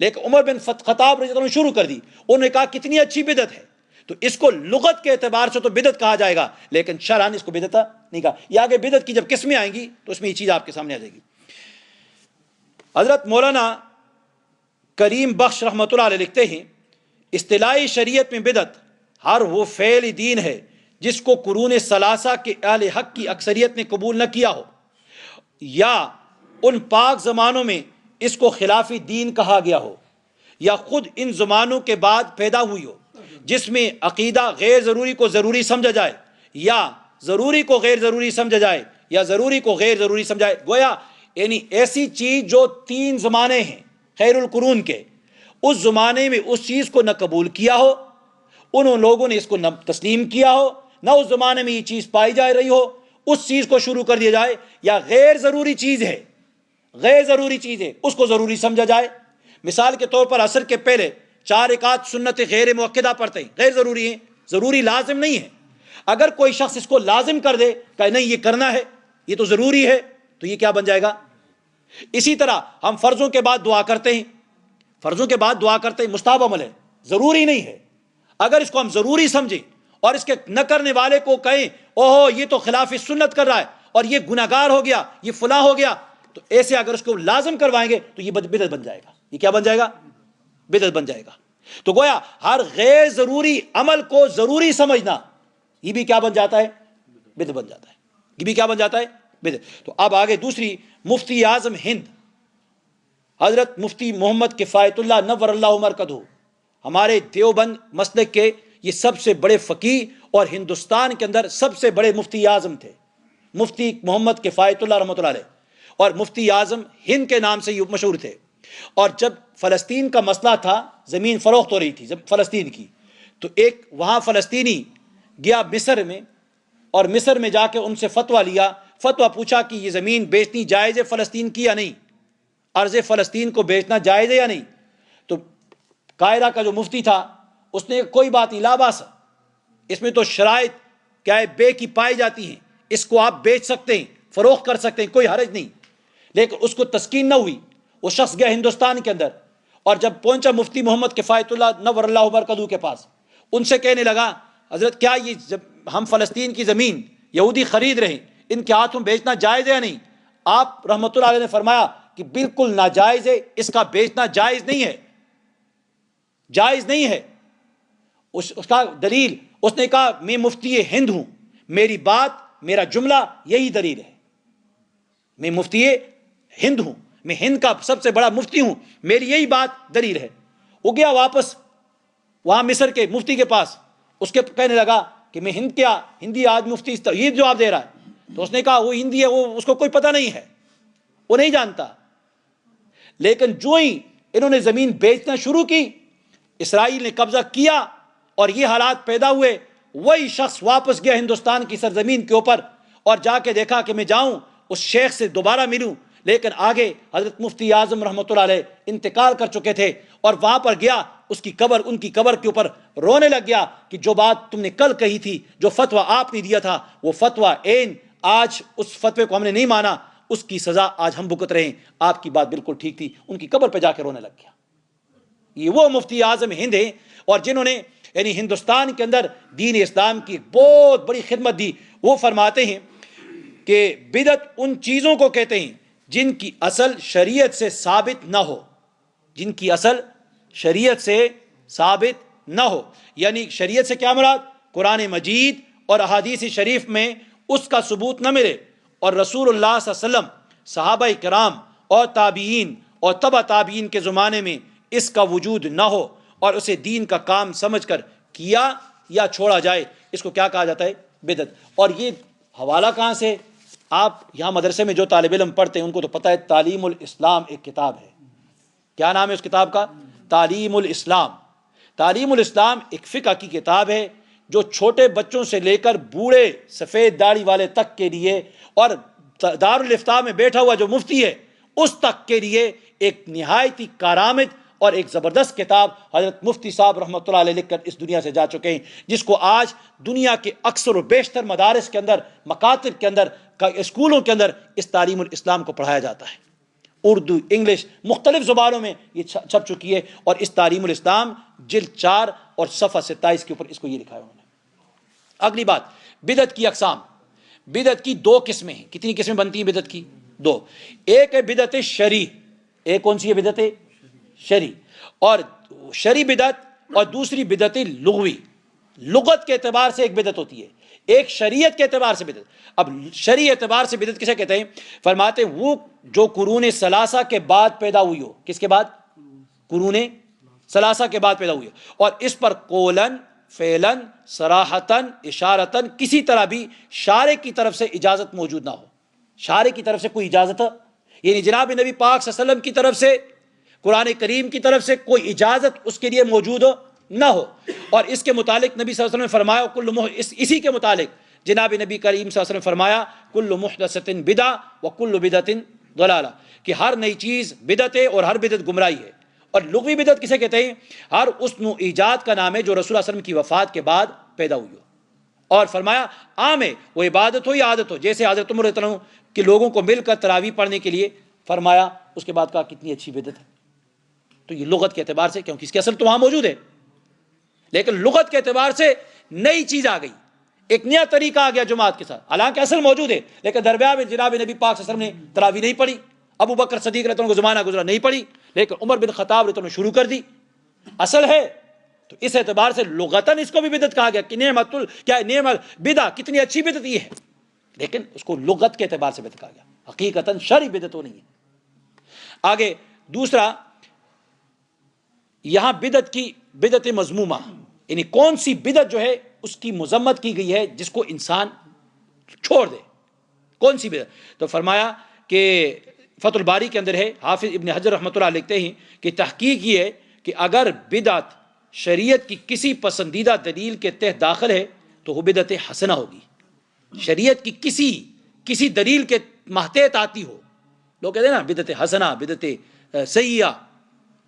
لیکن عمر بن خطاب رضی اللہ عنہ نے شروع کر دی، انہوں نے کہا کتنی اچھی بدعت ہے۔ تو اس کو لغت کے اعتبار سے تو بدعت کہا جائے گا، لیکن شرعاً اس کو بدعت نہیں کہا۔ یہ آگے بدعت کی جب قسمیں آئیں گی تو اس میں یہ چیز آپ کے سامنے آ جائے گی۔ حضرت مولانا کریم بخش رحمۃ اللہ علیہ لکھتے ہیں، اصطلاحی شریعت میں بدعت ہر وہ فعل دین ہے جس کو قرون ثلاثہ کے اہل حق کی اکثریت نے قبول نہ کیا ہو، یا ان پاک زمانوں میں اس کو خلاف دین کہا گیا ہو، یا خود ان زمانوں کے بعد پیدا ہوئی ہو، جس میں عقیدہ غیر ضروری کو ضروری سمجھا جائے، یا ضروری کو غیر ضروری سمجھا جائے، یا ضروری کو غیر ضروری سمجھا جائے۔ گویا یعنی ایسی چیز جو 3 زمانے ہیں خیر القرون کے، اس زمانے میں اس چیز کو نہ قبول کیا ہو، ان لوگوں نے اس کو نہ تسلیم کیا ہو، نہ اس زمانے میں یہ چیز پائی جا رہی ہو، اس چیز کو شروع کر دیا جائے، یا غیر ضروری چیز ہے، غیر ضروری چیز ہے، اس کو ضروری سمجھا جائے۔ مثال کے طور پر عصر کے پہلے 4 رکعت سنت غیر مؤکدہ پڑھتے ہیں، غیر ضروری ہیں، ضروری لازم نہیں ہے۔ اگر کوئی شخص اس کو لازم کر دے کہ نہیں یہ کرنا ہے، یہ تو ضروری ہے، تو یہ کیا بن جائے گا؟ اسی طرح ہم فرضوں کے بعد دعا کرتے ہیں، فرضوں کے بعد دعا کرتے ہیں، مستحب عمل ہے، ضروری نہیں ہے۔ اگر اس کو ہم ضروری سمجھیں اور اس کے نہ کرنے والے کو کہیں اوہو یہ تو خلاف سنت کر رہا ہے اور یہ گناہگار ہو گیا، یہ فلاں ہو گیا، تو ایسے اگر اس کو لازم کروائیں گے تو یہ بدعت بن جائے گا۔ یہ کیا بن جائے گا؟ بدعت بن جائے گا۔ تو گویا ہر غیر ضروری عمل کو ضروری سمجھنا یہ بھی کیا بن جاتا ہے؟ بدعت بن جاتا ہے۔ یہ بھی کیا بن جاتا ہے؟ بدعت۔ تو اب آگے دوسری، مفتی اعظم ہند حضرت مفتی محمد کفایت اللہ نور اللہ مرکزہ، ہمارے دیوبند مسلک کے یہ سب سے بڑے فقیہ اور ہندوستان کے اندر سب سے بڑے مفتی اعظم تھے، مفتی محمد کفایت اللہ رحمۃ اللہ علیہ، اور مفتی اعظم ہند کے نام سے یہ مشہور تھے۔ اور جب فلسطین کا مسئلہ تھا، زمین فروخت ہو رہی تھی فلسطین کی، تو ایک وہاں فلسطینی گیا مصر میں، اور مصر میں جا کے ان سے فتویٰ لیا، فتویٰ پوچھا کہ یہ زمین بیچنی جائز ہے فلسطین کی یا نہیں، ارض فلسطین کو بیچنا جائز ہے یا نہیں۔ تو قاہرہ کا جو مفتی تھا اس نے کوئی بات نہیں، لا باس، اس میں تو شرائط کیا ہے بے کی پائی جاتی ہیں، اس کو آپ بیچ سکتے ہیں، فروخت کر سکتے ہیں، کوئی حرج نہیں۔ لیکن اس کو تسکین نہ ہوئی، وہ شخص گیا ہندوستان کے اندر، اور جب پہنچا مفتی محمد کفایت اللہ نور اللہ برکتہ کے پاس، ان سے کہنے لگا حضرت کیا یہ جب ہم فلسطین کی زمین یہودی خرید رہے ہیں، ان کے ہاتھوں بیچنا جائز ہے یا نہیں؟ آپ رحمۃ اللہ علیہ نے فرمایا کہ بالکل ناجائز ہے، اس کا بیچنا جائز نہیں ہے، جائز نہیں ہے۔ اس کا دلیل، اس نے کہا میں مفتی ہند ہوں، میری بات، میرا جملہ یہی دلیل ہے، میں مفتی ہند ہوں، میں ہند کا سب سے بڑا مفتی ہوں، میری یہی بات دلیل ہے۔ وہ گیا واپس وہاں مصر کے مفتی کے پاس، اس کے کہنے لگا کہ میں ہند کیا، ہندی آدمی مفتی یہ جواب دے رہا ہے۔ تو اس نے کہا وہ ہندی ہے، وہ اس کو کوئی پتہ نہیں ہے، وہ نہیں جانتا۔ لیکن جو ہی انہوں نے زمین بیچنا شروع کی، اسرائیل نے قبضہ کیا اور یہ حالات پیدا ہوئے، وہی شخص واپس گیا ہندوستان کی سرزمین کے اوپر اور جا کے دیکھا کہ میں جاؤں اس شیخ سے دوبارہ ملوں، لیکن آگے حضرت مفتی اعظم رحمۃ اللہ علیہ انتقال کر چکے تھے، اور وہاں پر گیا اس کی قبر، ان کی قبر کے اوپر رونے لگ گیا کہ جو بات تم نے کل کہی تھی، جو فتویٰ آپ نے دیا تھا، وہ فتویٰ آج اس فتوے کو ہم نے نہیں مانا، اس کی سزا آج ہم بھگت رہے ہیں، آپ کی بات بالکل ٹھیک تھی۔ ان کی قبر پہ جا کے رونے لگ گیا۔ یہ وہ مفتی اعظم ہند ہیں، اور جنہوں نے یعنی ہندوستان کے اندر دین اسلام کی بہت بڑی خدمت دی۔ وہ فرماتے ہیں کہ بدعت ان چیزوں کو کہتے ہیں جن کی اصل شریعت سے ثابت نہ ہو، جن کی اصل شریعت سے ثابت نہ ہو، یعنی شریعت سے کیا مراد؟ قرآن مجید اور احادیث شریف میں اس کا ثبوت نہ ملے، اور رسول اللہ صلی اللہ علیہ وسلم، صحابہ کرام اور تابعین اور تبع تابعین کے زمانے میں اس کا وجود نہ ہو، اور اسے دین کا کام سمجھ کر کیا یا چھوڑا جائے، اس کو کیا کہا جاتا ہے؟ بدعت۔ اور یہ حوالہ کہاں سے؟ آپ یہاں مدرسے میں جو طالب علم پڑھتے ہیں ان کو تو پتہ ہے، تعلیم الاسلام ایک کتاب ہے۔ کیا نام ہے اس کتاب کا؟ تعلیم الاسلام۔ تعلیم الاسلام ایک فقہ کی کتاب ہے جو چھوٹے بچوں سے لے کر بوڑھے سفید داڑھی والے تک کے لیے، اور دارالافتاء میں بیٹھا ہوا جو مفتی ہے اس تک کے لیے ایک نہایت ہی کارآمد اور ایک زبردست کتاب حضرت مفتی صاحب رحمۃ اللہ علیہ لکھ کر اس دنیا سے جا چکے ہیں، جس کو آج دنیا کے اکثر و بیشتر مدارس کے اندر، مکاتب کے اندر، اسکولوں کے اندر اس تعلیم الاسلام کو پڑھایا جاتا ہے۔ اردو، انگلش، مختلف زبانوں میں یہ چھپ چکی ہے، اور اس تعلیم الاسلام جلد 4 اور صفحہ 27 کے اوپر اس کو یہ لکھا ہے انہوں نے۔ اگلی بات، بدعت کی اقسام۔ بدعت کی 2 قسمیں ہیں۔ کتنی قسمیں بنتی ہیں بدعت کی؟ 2۔ ایک ہے بدعت شرعی۔ ایک کون سی ہے؟ بدعت شرعی، اور شرعی بدعت، اور دوسری بدعت لغوی۔ لغت کے اعتبار سے ایک بدعت ہوتی ہے، ایک شریعت کے اعتبار سے بدعت۔ اب شرعی اعتبار سے بدعت کسے کہتے ہیں؟ فرماتے ہیں وہ جو قرون ثلاثہ کے بعد پیدا ہوئی ہو۔ کس کے بعد؟ قرون ثلاثہ کے بعد پیدا ہوئی ہو، اور اس پر قولاً، فعلاً، صراحتاً، اشارتاً کسی طرح بھی شارع کی طرف سے اجازت موجود نہ ہو۔ شارع کی طرف سے کوئی اجازت، یعنی جناب نبی پاک صلی اللہ علیہ وسلم کی طرف سے، قرآن کریم کی طرف سے کوئی اجازت اس کے لیے موجود نہ ہو۔ اور اس کے متعلق نبی صلی اللہ علیہ وسلم نے فرمایا، اسی کے متعلق جناب نبی کریم صلی اللہ علیہ وسلم نے فرمایا کل محدثۃ بدعہ وکل بدعۃ ضلالہ، کہ ہر نئی چیز بدعت ہے اور ہر بدعت گمراہی ہے۔ اور لغوی بدعت کسے کہتے ہیں؟ ہر اس نوع ایجاد کا نام ہے جو رسول اللہ صلی اللہ علیہ وسلم کی وفات کے بعد پیدا ہوئی ہو۔ اور فرمایا عام ہے، وہ عبادت ہو یا عادت ہو، جیسے حضرت عمر رضی اللہ عنہ کہ لوگوں کو مل کر تراویح پڑھنے کے لیے فرمایا، اس کے بعد کہا کتنی اچھی بدعت ہے۔ تو یہ لغت کے اعتبار سے، کیونکہ اس کی اصل تو وہاں موجود ہے، لیکن لغت کے اعتبار سے نئی چیز آ گئی، ایک نیا طریقہ آ گیا جماعت کے ساتھ، حالانکہ اصل موجود ہے، لیکن درمیان میں جناب نبی پاک صلی اللہ علیہ وسلم نے تراویح نہیں پڑھی، ابو بکر صدیق رضی اللہ عنہ کو زمانہ گزرا نہیں پڑھی، لیکن عمر بن خطاب رضی اللہ عنہ نے شروع کر دی، اصل ہے۔ تو اس اعتبار سے لغتاً اس کو بھی بدعت کہا گیا کہ نعمت بدعہ، کتنی اچھی بدعت یہ ہے، لیکن اس کو لغت کے اعتبار سے بدعت کہا گیا، حقیقتاً شرعی بدعت تو نہیں ہے۔ آگے دوسرا، یہاں بدعت کی بدعت مذمومہ، یعنی کون سی بدعت جو ہے اس کی مذمت کی گئی ہے جس کو انسان چھوڑ دے، کون سی بدعت؟ تو فرمایا کہ فتح الباری کے اندر ہے، حافظ ابن حجر رحمۃ اللہ لکھتے ہیں کہ تحقیق یہ ہے کہ اگر بدعت شریعت کی کسی پسندیدہ دلیل کے تحت داخل ہے تو وہ بدعت حسنہ ہوگی۔ شریعت کی کسی دلیل کے ماتحت آتی ہو، لوگ کہتے ہیں نا بدعت حسنہ، بدعت سیئہ،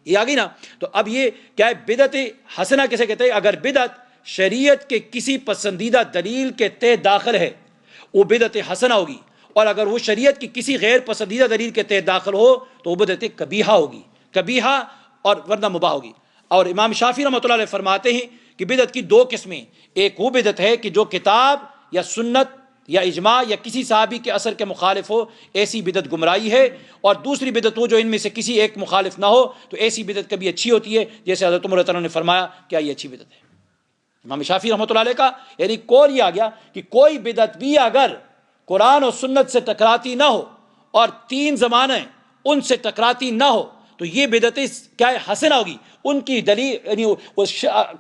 یہ آ گئی نا۔ تو اب یہ کیا ہے؟ بدعت حسنہ کسے کہتے ہیں؟ اگر بدعت شریعت کے کسی پسندیدہ دلیل کے تحت داخل ہے وہ بدعت حسنہ ہوگی، اور اگر وہ شریعت کی کسی غیر پسندیدہ دلیل کے تحت داخل ہو تو وہ بدعت قبیحہ ہوگی۔ قبیحہ اور ورنہ مباح ہوگی. اور امام شافعی رحمۃ اللہ علیہ فرماتے ہیں کہ بدعت کی دو قسمیں، ایک وہ بدعت ہے کہ جو کتاب یا سنت یا اجماع یا کسی صحابی کے اثر کے مخالف ہو، ایسی بدعت گمراہی ہے. اور دوسری بدعت وہ جو ان میں سے کسی ایک مخالف نہ ہو، تو ایسی بدعت کبھی اچھی ہوتی ہے، جیسے حضرت عمر رضی اللہ عنہ نے فرمایا کیا یہ اچھی بدعت ہے. امام شافعی رحمۃ اللہ علیہ کا یعنی قول یہ آ گیا کہ کوئی بدعت بھی اگر قرآن اور سنت سے ٹکراتی نہ ہو اور تین زمانے ان سے ٹکراتی نہ ہو، تو یہ بدعتیں کیا ہے، حسنہ ہوگی. ان کی دلیل یعنی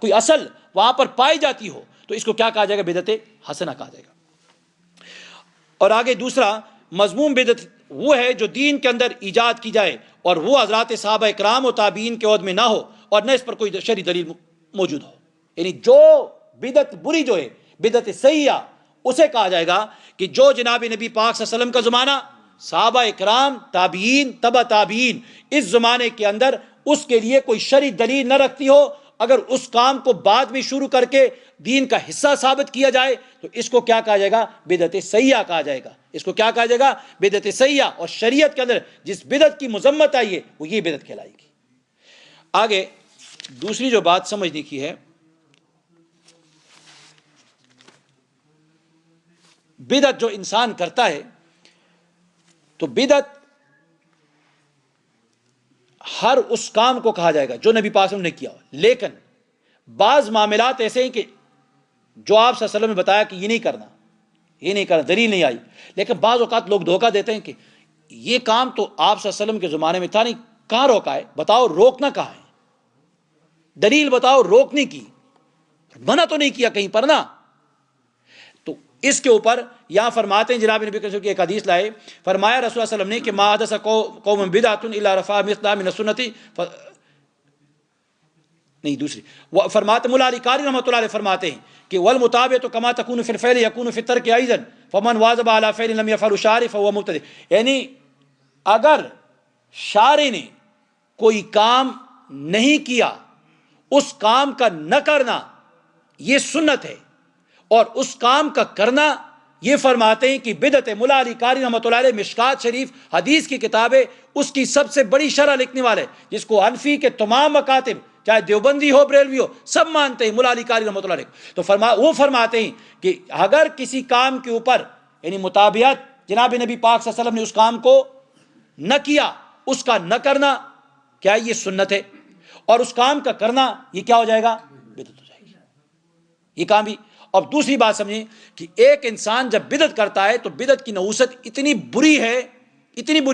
کوئی اصل وہاں پر پائی جاتی ہو تو اس کو کیا کہا جائے گا، بدعت حسنہ کہا جائے گا. اور آگے دوسرا مذموم بدعت وہ ہے جو دین کے اندر ایجاد کی جائے اور وہ حضرات صحابہ اکرام و تابعین کے عہد میں نہ ہو اور نہ اس پر کوئی شرعی دلیل موجود ہو. یعنی جو بدعت بری جو ہے، بدعت سیئہ، اسے کہا جائے گا کہ جو جناب نبی پاک صلی اللہ علیہ وسلم کا زمانہ، صحابہ اکرام، تابعین، تبع تابعین، اس زمانے کے اندر اس کے لیے کوئی شرعی دلیل نہ رکھتی ہو، اگر اس کام کو بعد میں شروع کر کے دین کا حصہ ثابت کیا جائے تو اس کو کیا کہا جائے گا، بدعت سیئہ کہا جائے گا. اس کو کیا کہا جائے گا، بدعت سیئہ. اور شریعت کے اندر جس بدعت کی مذمت آئی ہے وہ یہ بدعت کہلائے گی. آگے دوسری جو بات سمجھنے کی ہے، بدعت جو انسان کرتا ہے تو بدعت ہر اس کام کو کہا جائے گا جو نبی پاک صلی اللہ علیہ وسلم نے کیا ہو. لیکن بعض معاملات ایسے ہیں کہ جو آپ صلی اللہ علیہ وسلم نے بتایا کہ یہ نہیں کرنا، یہ نہیں کرنا، دلیل نہیں آئی. لیکن بعض اوقات لوگ دھوکہ دیتے ہیں کہ یہ کام تو آپ صلی اللہ علیہ وسلم کے زمانے میں تھا نہیں، کہاں روکا ہے، بتاؤ روکنا کہاں ہے، دلیل بتاؤ روکنے کی، منع تو نہیں کیا کہیں پر نا. اس کے اوپر یہاں فرماتے ہیں، جناب نبی کی ایک حدیث لائے، فرمایا رسول اللہ صلی اللہ علیہ وسلم نے کہ ما حدث قوم بدعۃ الا رفع مثلها من السنت نہیں دوسری فرماتے، مولا علی قاری رحمۃ اللہ علیہ فرماتے ہیں کہ والمتابعۃ کما تکون فی الفعل یکون فی الترک ایضا فمن واظب علی فعل لم یفعل الشارع فهو مبتدع. یعنی اگر شارع نے کوئی کام نہیں کیا، اس کام کا نہ کرنا یہ سنت ہے، اور اس کام کا کرنا یہ فرماتے ہیں کہ بدعت ہے. مولا علی قاری رحمۃ اللہ علیہ مشکات شریف حدیث کی کتاب ہے، اس کی سب سے بڑی شرح لکھنے والے، جس کو حنفی کے تمام مکاتب چاہے دیوبندی ہو بریلوی ہو سب مانتے ہیں مولا علی قاری رحمۃ اللہ علیہ. تو وہ فرماتے ہیں کہ اگر کسی کام کے اوپر یعنی مطابعت جناب نبی پاک صلی اللہ علیہ وسلم نے اس کام کو نہ کیا، اس کا نہ کرنا کیا یہ سنت ہے، اور اس کام کا کرنا یہ کیا ہو جائے گا، بدعت ہو جائے گی. یہ کام بھی. اب دوسری بات سمجھیں کہ ایک انسان جب بدعت کرتا ہے تو بدعت کی نحوست اتنی بری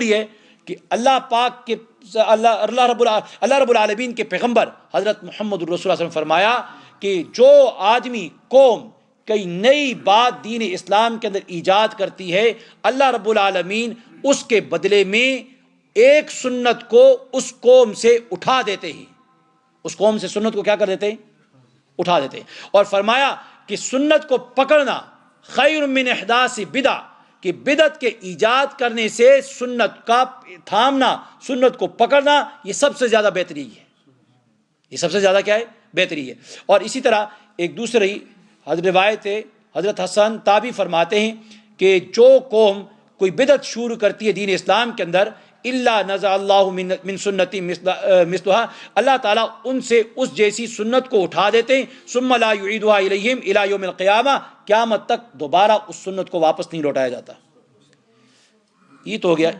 ہے کہ اللہ پاک کے اللہ رب العالمین کے پیغمبر حضرت محمد الرسول صلی اللہ علیہ وسلم فرمایا کہ جو آدمی قوم کوئی نئی بات دین اسلام کے اندر ایجاد کرتی ہے، اللہ رب العالمین اس کے بدلے میں ایک سنت کو اس قوم سے اٹھا دیتے ہیں، اس قوم سے سنت کو کیا کر دیتے ہیں، اٹھا دیتے ہیں. اور فرمایا کہ سنت کو پکڑنا خیر من احداث بدع، کہ بدعت کے ایجاد کرنے سے سنت کا تھامنا، سنت کو پکڑنا یہ سب سے زیادہ بہتری ہے. یہ سب سے زیادہ کیا ہے، بہتری ہے. اور اسی طرح ایک دوسری روایت ہے، حضرت حسن تابعی فرماتے ہیں کہ جو قوم کوئی بدعت شروع کرتی ہے دین اسلام کے اندر، الا نزع اللہ من سنتی مثلها، اللہ تعالیٰ ان سے اس جیسی سنت کو اٹھا دیتے ہیں، ثم لا یعیدها الیہم الی یوم القیامہ، قیامت تک دوبارہ اس سنت کو واپس نہیں لوٹایا جاتا. یہ تو ہو گیا.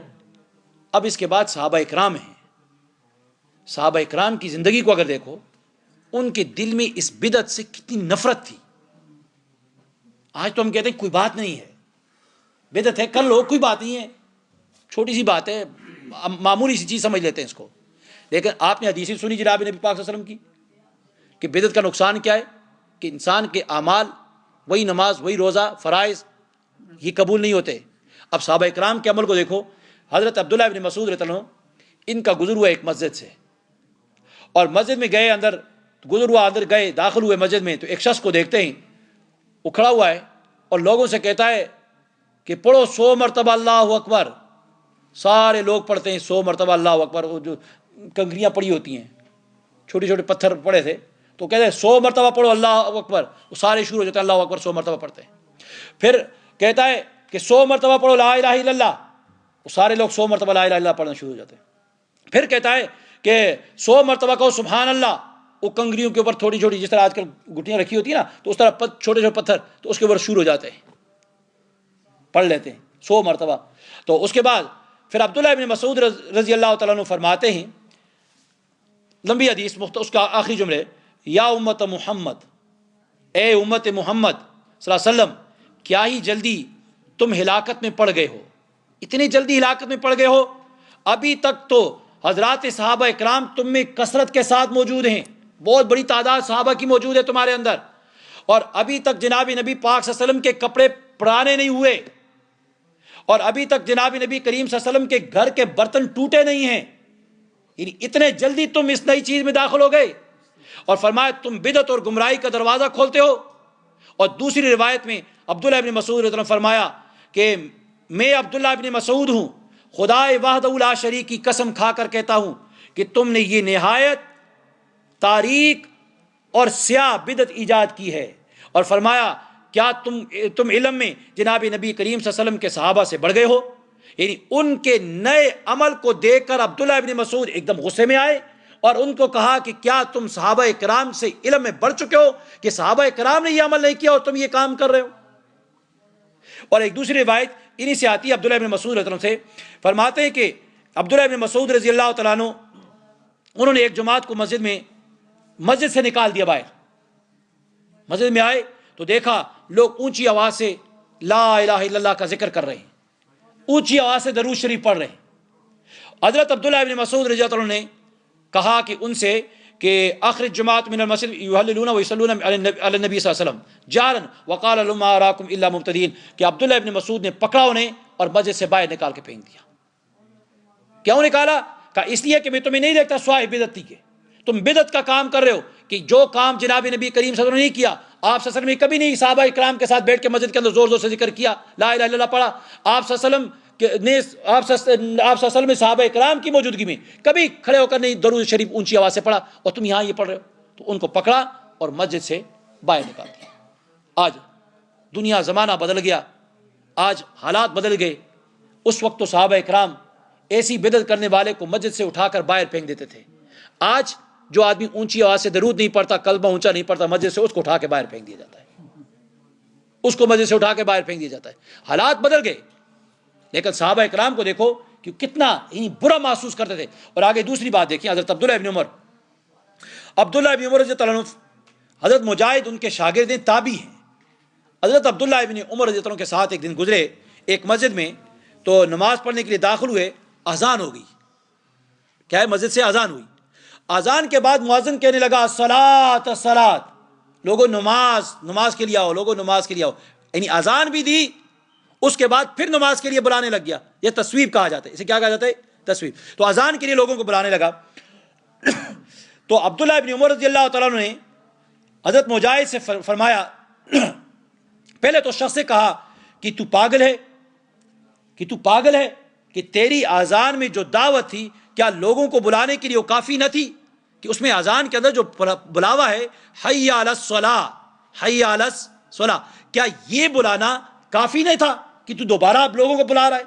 اب اس کے بعد صحابہ اکرام ہیں. صحابہ اکرام کی زندگی کو اگر دیکھو، ان کے دل میں اس بدعت سے کتنی نفرت تھی. آج تو ہم کہتے ہیں کوئی بات نہیں ہے، بدعت ہے کر لو، کوئی بات نہیں ہے، چھوٹی سی بات ہے، معمولی سی چیز سمجھ لیتے ہیں اس کو. لیکن آپ نے حدیثیں سنی جناب نبی پاک صلی اللہ علیہ وسلم کی کہ بدعت کا نقصان کیا ہے، کہ انسان کے اعمال، وہی نماز، وہی روزہ، فرائض، یہ قبول نہیں ہوتے. اب صحابہ اکرام کے عمل کو دیکھو. حضرت عبداللہ ابن مسعود رضی اللہ عنہ، ان کا گزر ہوا ایک مسجد سے، اور مسجد میں گئے، اندر گزر ہوا، اندر گئے، داخل ہوئے مسجد میں، تو ایک شخص کو دیکھتے ہیں وہ کھڑا ہوا ہے اور لوگوں سے کہتا ہے کہ پڑھو 100 مرتبہ اللہ اکبر. سارے لوگ پڑھتے ہیں 100 مرتبہ اللہ اکبر. وہ جو کنکریاں پڑی ہوتی ہیں، چھوٹے چھوٹے پتھر پڑے تھے، تو کہتے ہیں 100 مرتبہ پڑھو اللہ اکبر. وہ سارے شروع ہو جاتے ہیں اللہ اکبر 100 مرتبہ پڑھتے ہیں. پھر کہتا ہے کہ 100 مرتبہ پڑھو لا الہ الا اللہ. وہ سارے لوگ 100 مرتبہ لا الہ الا اللہ پڑھنا شروع ہو جاتے ہیں. پھر کہتا ہے کہ 100 مرتبہ کہو سبحان اللہ، وہ کنگریوں کے اوپر تھوڑی چھوٹی، جس طرح آج کل گٹیاں رکھی ہوتی ہیں نا، تو اس طرح چھوٹے چھوٹے پتھر، تو اس کے اوپر شروع ہو جاتے ہیں، پڑھ لیتے ہیں 100 مرتبہ. تو اس کے بعد پھر عبداللہ ابن مسعود رضی اللہ تعالیٰ عنہ فرماتے ہیں، لمبی حدیث، اس کا آخری جملے، یا امت محمد، اے امت محمد صلی اللہ علیہ وسلم، کیا ہی جلدی تم ہلاکت میں پڑ گئے ہو، اتنی جلدی ہلاکت میں پڑ گئے ہو. ابھی تک تو حضرات صحابہ اکرام تم میں کثرت کے ساتھ موجود ہیں، بہت بڑی تعداد صحابہ کی موجود ہے تمہارے اندر، اور ابھی تک جناب نبی پاک صلی اللہ علیہ وسلم کے کپڑے پرانے نہیں ہوئے، اور ابھی تک جناب نبی کریم صلی اللہ علیہ وسلم کے گھر کے برتن ٹوٹے نہیں ہیں. یعنی اتنے جلدی تم اس نئی چیز میں داخل ہو گئے. اور فرمایا تم بدعت اور گمراہی کا دروازہ کھولتے ہو. اور دوسری روایت میں عبداللہ ابن مسعود رضی اللہ عنہ فرمایا کہ میں عبداللہ ابن مسعود ہوں، خدائے وحدہ لا شریک کی قسم کھا کر کہتا ہوں کہ تم نے یہ نہایت تاریک اور سیاہ بدعت ایجاد کی ہے. اور فرمایا کیا تم علم میں جناب نبی کریم صلی اللہ علیہ وسلم کے صحابہ سے بڑھ گئے ہو. یعنی ان کے نئے عمل کو دیکھ کر عبداللہ ابن مسعود ایک دم غصے میں آئے اور ان کو کہا کہ کیا تم صحابہ کرام سے علم میں بڑھ چکے ہو کہ صحابہ کرام نے یہ عمل نہیں کیا اور تم یہ کام کر رہے ہو. اور ایک دوسری روایت انہی سے آتی ہے عبداللہ ابن مسعود رضی اللہ عنہ سے، فرماتے ہیں کہ عبداللہ ابن مسعود رضی اللہ تعالیٰ عنہ انہوں نے ایک جماعت کو مسجد سے نکال دیا باہر. مسجد میں آئے تو دیکھا لوگ اونچی آواز سے لا الہ الا اللہ کا ذکر کر رہے ہیں، اونچی آواز سے درود شریف پڑھ رہے ہیں. حضرت عبداللہ ابن مسعود رضی اللہ عنہ نے کہا کہ ان سے کہ اخرج جماعت من المسجد یحللون ویصلون علی النبی صلی اللہ علیہ وسلم جارا وقال لما اراکم الا مبتدین، کہ عبداللہ ابن مسعود نے پکڑا انہیں اور مسجد سے باہر نکال کے پھینک دیا. کیوں نکالا؟ کہا اس لیے کہ میں تمہیں نہیں دیکھتا صاحب بدعت کے، تم بدعت کا کام کر رہے ہو، کہ جو کام جناب نبی کریم صلی اللہ علیہ وسلم نے نہیں کیا. آپ صلی اللہ علیہ وسلم نے کبھی نہیں صحابہ اکرام کے ساتھ بیٹھ کے مسجد کے اندر زور زور سے ذکر کیا، لا الہ الا اللہ پڑھا. آپ صلی اللہ علیہ وسلم آپ صلی اللہ علیہ وسلم صحابہ اکرام کی موجودگی میں کبھی کھڑے ہو کر نہیں درود شریف اونچی آواز سے پڑھا، اور تم یہاں یہ پڑھ رہے ہو. تو ان کو پکڑا اور مسجد سے باہر نکال دیا. آج دنیا زمانہ بدل گیا، آج حالات بدل گئے. اس وقت تو صحابہ اکرام ایسی بدعت کرنے والے کو مسجد سے اٹھا کر باہر پھینک دیتے تھے. آج جو آدمی اونچی آواز سے درود نہیں پڑھتا، کلمہ اونچا نہیں پڑھتا مسجد سے، اس کو اٹھا کے باہر پھینک دیا جاتا ہے، اس کو مسجد سے اٹھا کے باہر پھینک دیا جاتا ہے. حالات بدل گئے، لیکن صحابہ اکرام کو دیکھو کہ کتنا ہی برا محسوس کرتے تھے. اور آگے دوسری بات دیکھیں، حضرت عبداللہ ابن عمر رضی اللہ عنہ، حضرت مجاہد ان کے شاگرد ہیں، تابعی ہیں. حضرت عبداللہ ابن عمر رضی اللہ عنہ کے ساتھ ایک دن گزرے ایک مسجد میں، تو نماز پڑھنے کے لیے داخل ہوئے، اذان ہو گئی. کیا ہے؟ مسجد سے اذان ہوئی. اذان کے بعد مؤذن کہنے لگا الصلاۃ الصلاۃ، لوگوں نماز کے لیے آؤ، لوگوں نماز کے لیے آؤ. یعنی اذان بھی دی، اس کے بعد پھر نماز کے لیے بلانے لگ گیا. یہ تصویب کہا جاتا ہے، اسے کیا کہا جاتا ہے؟ تصویب. تو اذان کے لیے لوگوں کو بلانے لگا. تو عبداللہ ابن عمر رضی اللہ تعالیٰ عنہ نے حضرت مجاہد سے فرمایا، پہلے تو شخص سے کہا کہ تو پاگل ہے کہ تیری اذان میں جو دعوت تھی، کیا لوگوں کو بلانے کے لیے وہ کافی نہ تھی؟ کہ اس میں اذان کے اندر جو بلاوا ہے حی علی الصلاۃ، حی علی الصلاۃ، کیا یہ بلانا کافی نہیں تھا کہ تو دوبارہ اب لوگوں کو بلا رہا ہے؟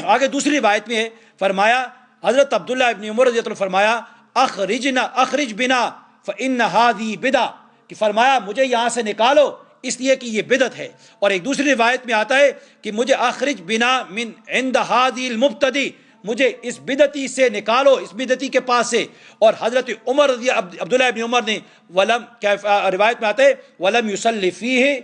آگے دوسری روایت میں ہے، فرمایا حضرت عبداللہ ابن عمر رضی اللہ عنہ فرمایا اخرج بنا فإن هذه بدعہ، کہ فرمایا مجھے یہاں سے نکالو اس لیے کہ یہ بدعت ہے. اور ایک دوسری روایت میں آتا ہے کہ مجھے اخرج بنا من عند هذه المبتدی، مجھے اس بدعتی سے نکالو، اس بدعتی کے پاس سے. اور حضرت عمر عبداللہ ابن عمر نے روایت میں آتا ہے ولم یصلی فیہ،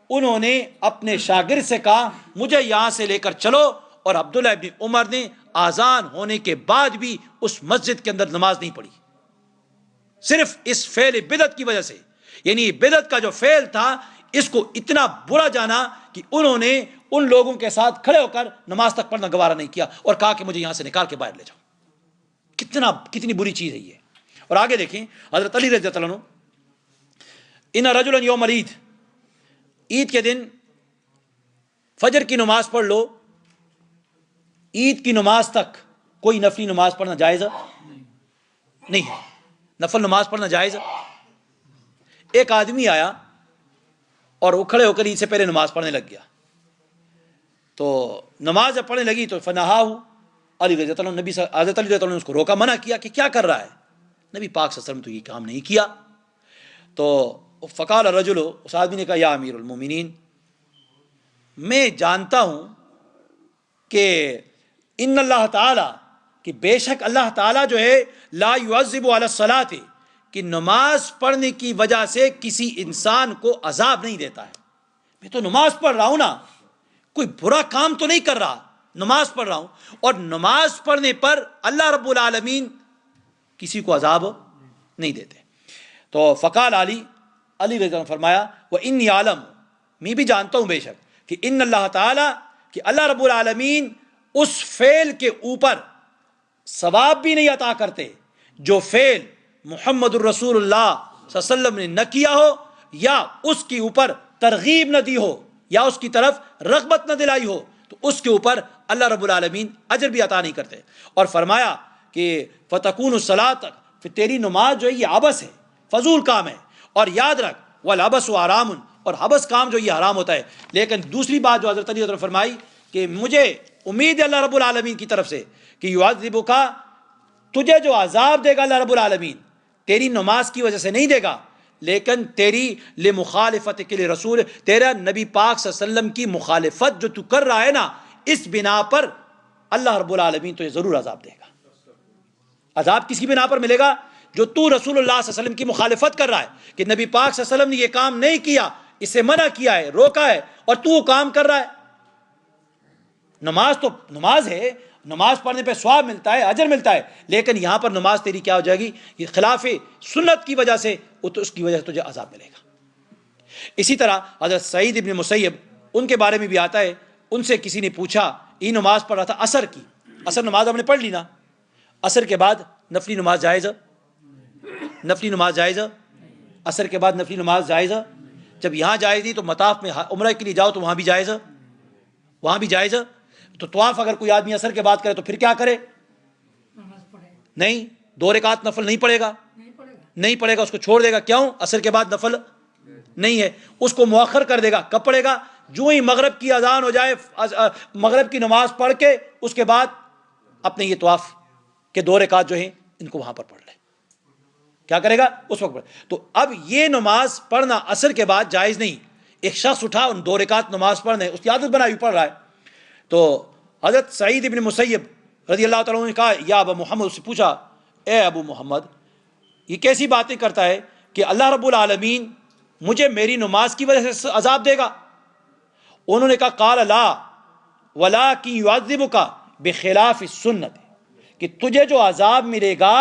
انہوں نے اپنے شاگرد سے کہا مجھے یہاں سے لے کر چلو. اور عبداللہ ابن عمر نے آذان ہونے کے بعد بھی اس مسجد کے اندر نماز نہیں پڑھی، صرف اس فعل بدعت کی وجہ سے. یعنی بدعت کا جو فعل تھا اس کو اتنا برا جانا کہ انہوں نے ان لوگوں کے ساتھ کھڑے ہو کر نماز تک پڑھنا گوارا نہیں کیا اور کہا کہ مجھے یہاں سے نکال کے باہر لے جاؤ. کتنی بری چیز ہے یہ. اور آگے دیکھیں حضرت علی رضی اللہ عنہ، ان رجلا یوم العید، عید کے دن فجر کی نماز پڑھ لو، عید کی نماز تک کوئی نفلی نماز پڑھنا جائز نہیں ہے، نفل نماز پڑھنا جائز. ایک آدمی آیا اور وہ کھڑے ہو کر عید سے پہلے نماز پڑھنے لگ گیا. تو نماز جب پڑھنے لگی تو فنہا ہو، علی رضی اللہ عنہ حضرت علی رضی اللہ عنہ نے اس کو روکا، منع کیا کہ کیا کر رہا ہے، نبی پاک صلی اللہ علیہ وسلم تو یہ کام نہیں کیا. تو فقال الرجل، اس آدمی نے کہا یا امیر المومنین، میں جانتا ہوں کہ ان اللہ تعالیٰ، کہ بے شک اللہ تعالیٰ جو ہے لا يعذب علی الصلاۃ، کہ نماز پڑھنے کی وجہ سے کسی انسان کو عذاب نہیں دیتا ہے. میں تو نماز پڑھ رہا ہوں نا، کوئی برا کام تو نہیں کر رہا، نماز پڑھ رہا ہوں، اور نماز پڑھنے پر اللہ رب العالمین کسی کو عذاب نہیں دیتے. تو فقال علی رضی اللہ عنہ فرمایا وانی عالم، میں بھی جانتا ہوں بے شک کہ ان اللہ تعالیٰ، کہ اللہ رب العالمین اس فعل کے اوپر ثواب بھی نہیں عطا کرتے جو فعل محمد الرسول اللہ صلی اللہ علیہ وسلم نے نہ کیا ہو، یا اس کے اوپر ترغیب نہ دی ہو، یا اس کی طرف رغبت نہ دلائی ہو، تو اس کے اوپر اللہ رب العالمین اجر بھی عطا نہیں کرتے. اور فرمایا کہ فتکون الصلاۃ، پھر تیری نماز جو ہے یہ عبث ہے، فضول کام ہے، اور یاد رکھ والعبث حرام، اور حبس کام جو یہ حرام ہوتا ہے. لیکن دوسری بات جو حضرت علی نے فرمائی کہ مجھے امید ہے اللہ رب العالمین کی طرف سے کہ یعذبک، تجھے جو عذاب دے گا اللہ رب العالمین تیری نماز کی وجہ سے نہیں دے گا، لیکن تیری لمخالفت کے رسول، تیرا نبی پاک صلی اللہ علیہ وسلم کی مخالفت جو تو کر رہا ہے نا، اس بنا پر اللہ رب العالمین تجھے ضرور عذاب دے گا. عذاب کس کی بنا پر ملے گا؟ جو تو رسول اللہ صلی اللہ علیہ وسلم کی مخالفت کر رہا ہے، کہ نبی پاک صلی اللہ علیہ وسلم نے یہ کام نہیں کیا، اسے منع کیا ہے، روکا ہے، اور تو وہ کام کر رہا ہے. نماز تو نماز ہے، نماز پڑھنے پہ ثواب ملتا ہے، اجر ملتا ہے، لیکن یہاں پر نماز تیری کیا ہو جائے گی؟ یہ خلاف سنت کی وجہ سے، تو اس کی وجہ سے تجھے عذاب ملے گا. اسی طرح حضرت سعید ابن مسیب، ان کے بارے میں بھی آتا ہے، ان سے کسی نے پوچھا، یہ نماز پڑھ رہا تھا عصر کی، عصر نماز ہم نے پڑھ لی نا، عصر کے بعد نفلی نماز جائز ہے؟ نفلی نماز جائز ہے؟ عصر کے بعد نفلی نماز جائز ہے؟ جب یہاں جائز نہیں تو مطاف میں عمرہ کے لیے جاؤ تو وہاں بھی جائز ہے، وہاں بھی جائز ہے. تو طواف اگر کوئی آدمی عصر کے بعد کرے تو پھر کیا کرے؟ نہیں، 2 رکعت نفل نہیں پڑے گا، نہیں پڑے گا، اس کو چھوڑ دے گا. کیوں؟ عصر کے بعد نفل نہیں ہے، اس کو مؤخر کر دے گا. کب پڑے گا؟ جو ہی مغرب کی اذان ہو جائے، مغرب کی نماز پڑھ کے اس کے بعد اپنے یہ طواف کے 2 رکعت جو ہیں ان کو وہاں پر پڑھ لے. کیا کرے گا؟ اس وقت پڑھ. تو اب یہ نماز پڑھنا عصر کے بعد جائز نہیں. ایک شخص اٹھا ان 2 رکعت نماز پڑھنے، اس کی عادت بنائی ہوئی پڑھ رہا ہے. تو حضرت سعید ابن مسیب رضی اللہ تعالیٰ عنہ نے کہا یا ابا محمد، اس سے پوچھا اے ابو محمد، یہ کیسی باتیں کرتا ہے کہ اللہ رب العالمین مجھے میری نماز کی وجہ سے عذاب دے گا؟ انہوں نے کہا قال لا ولکن یعذبک بخلاف السنت، کہ تجھے جو عذاب ملے گا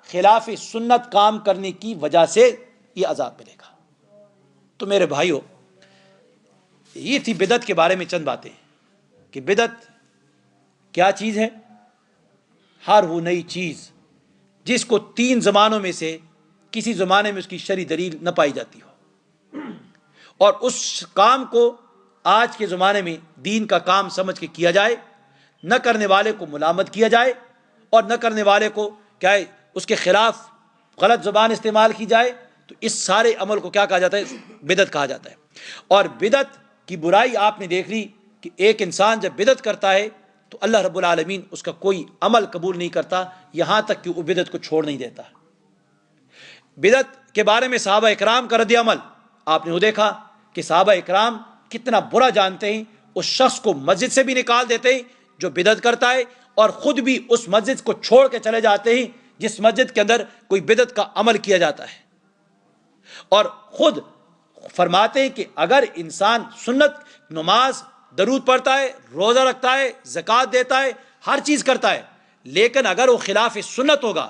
خلاف سنت کام کرنے کی وجہ سے یہ عذاب ملے گا. تو میرے بھائیو، یہ تھی بدعت کے بارے میں چند باتیں کہ بدعت کیا چیز ہے. ہر وہ نئی چیز جس کو 3 زمانوں میں سے کسی زمانے میں اس کی شرعی دلیل نہ پائی جاتی ہو، اور اس کام کو آج کے زمانے میں دین کا کام سمجھ کے کیا جائے، نہ کرنے والے کو ملامت کیا جائے، اور نہ کرنے والے کو کیا ہے اس کے خلاف غلط زبان استعمال کی جائے، تو اس سارے عمل کو کیا کہا جاتا ہے؟ بدعت کہا جاتا ہے. اور بدعت کی برائی آپ نے دیکھ لی کہ ایک انسان جب بدعت کرتا ہے تو اللہ رب العالمین اس کا کوئی عمل قبول نہیں کرتا، یہاں تک کہ وہ بدعت کو چھوڑ نہیں دیتا. بدعت کے بارے میں صحابہ اکرام کا رد عمل آپ نے وہ دیکھا کہ صحابہ اکرام کتنا برا جانتے ہیں، اس شخص کو مسجد سے بھی نکال دیتے ہیں جو بدعت کرتا ہے، اور خود بھی اس مسجد کو چھوڑ کے چلے جاتے ہیں جس مسجد کے اندر کوئی بدعت کا عمل کیا جاتا ہے. اور خود فرماتے ہیں کہ اگر انسان سنت، نماز، درود پڑھتا ہے، روزہ رکھتا ہے، زکوٰۃ دیتا ہے، ہر چیز کرتا ہے، لیکن اگر وہ خلاف سنت ہوگا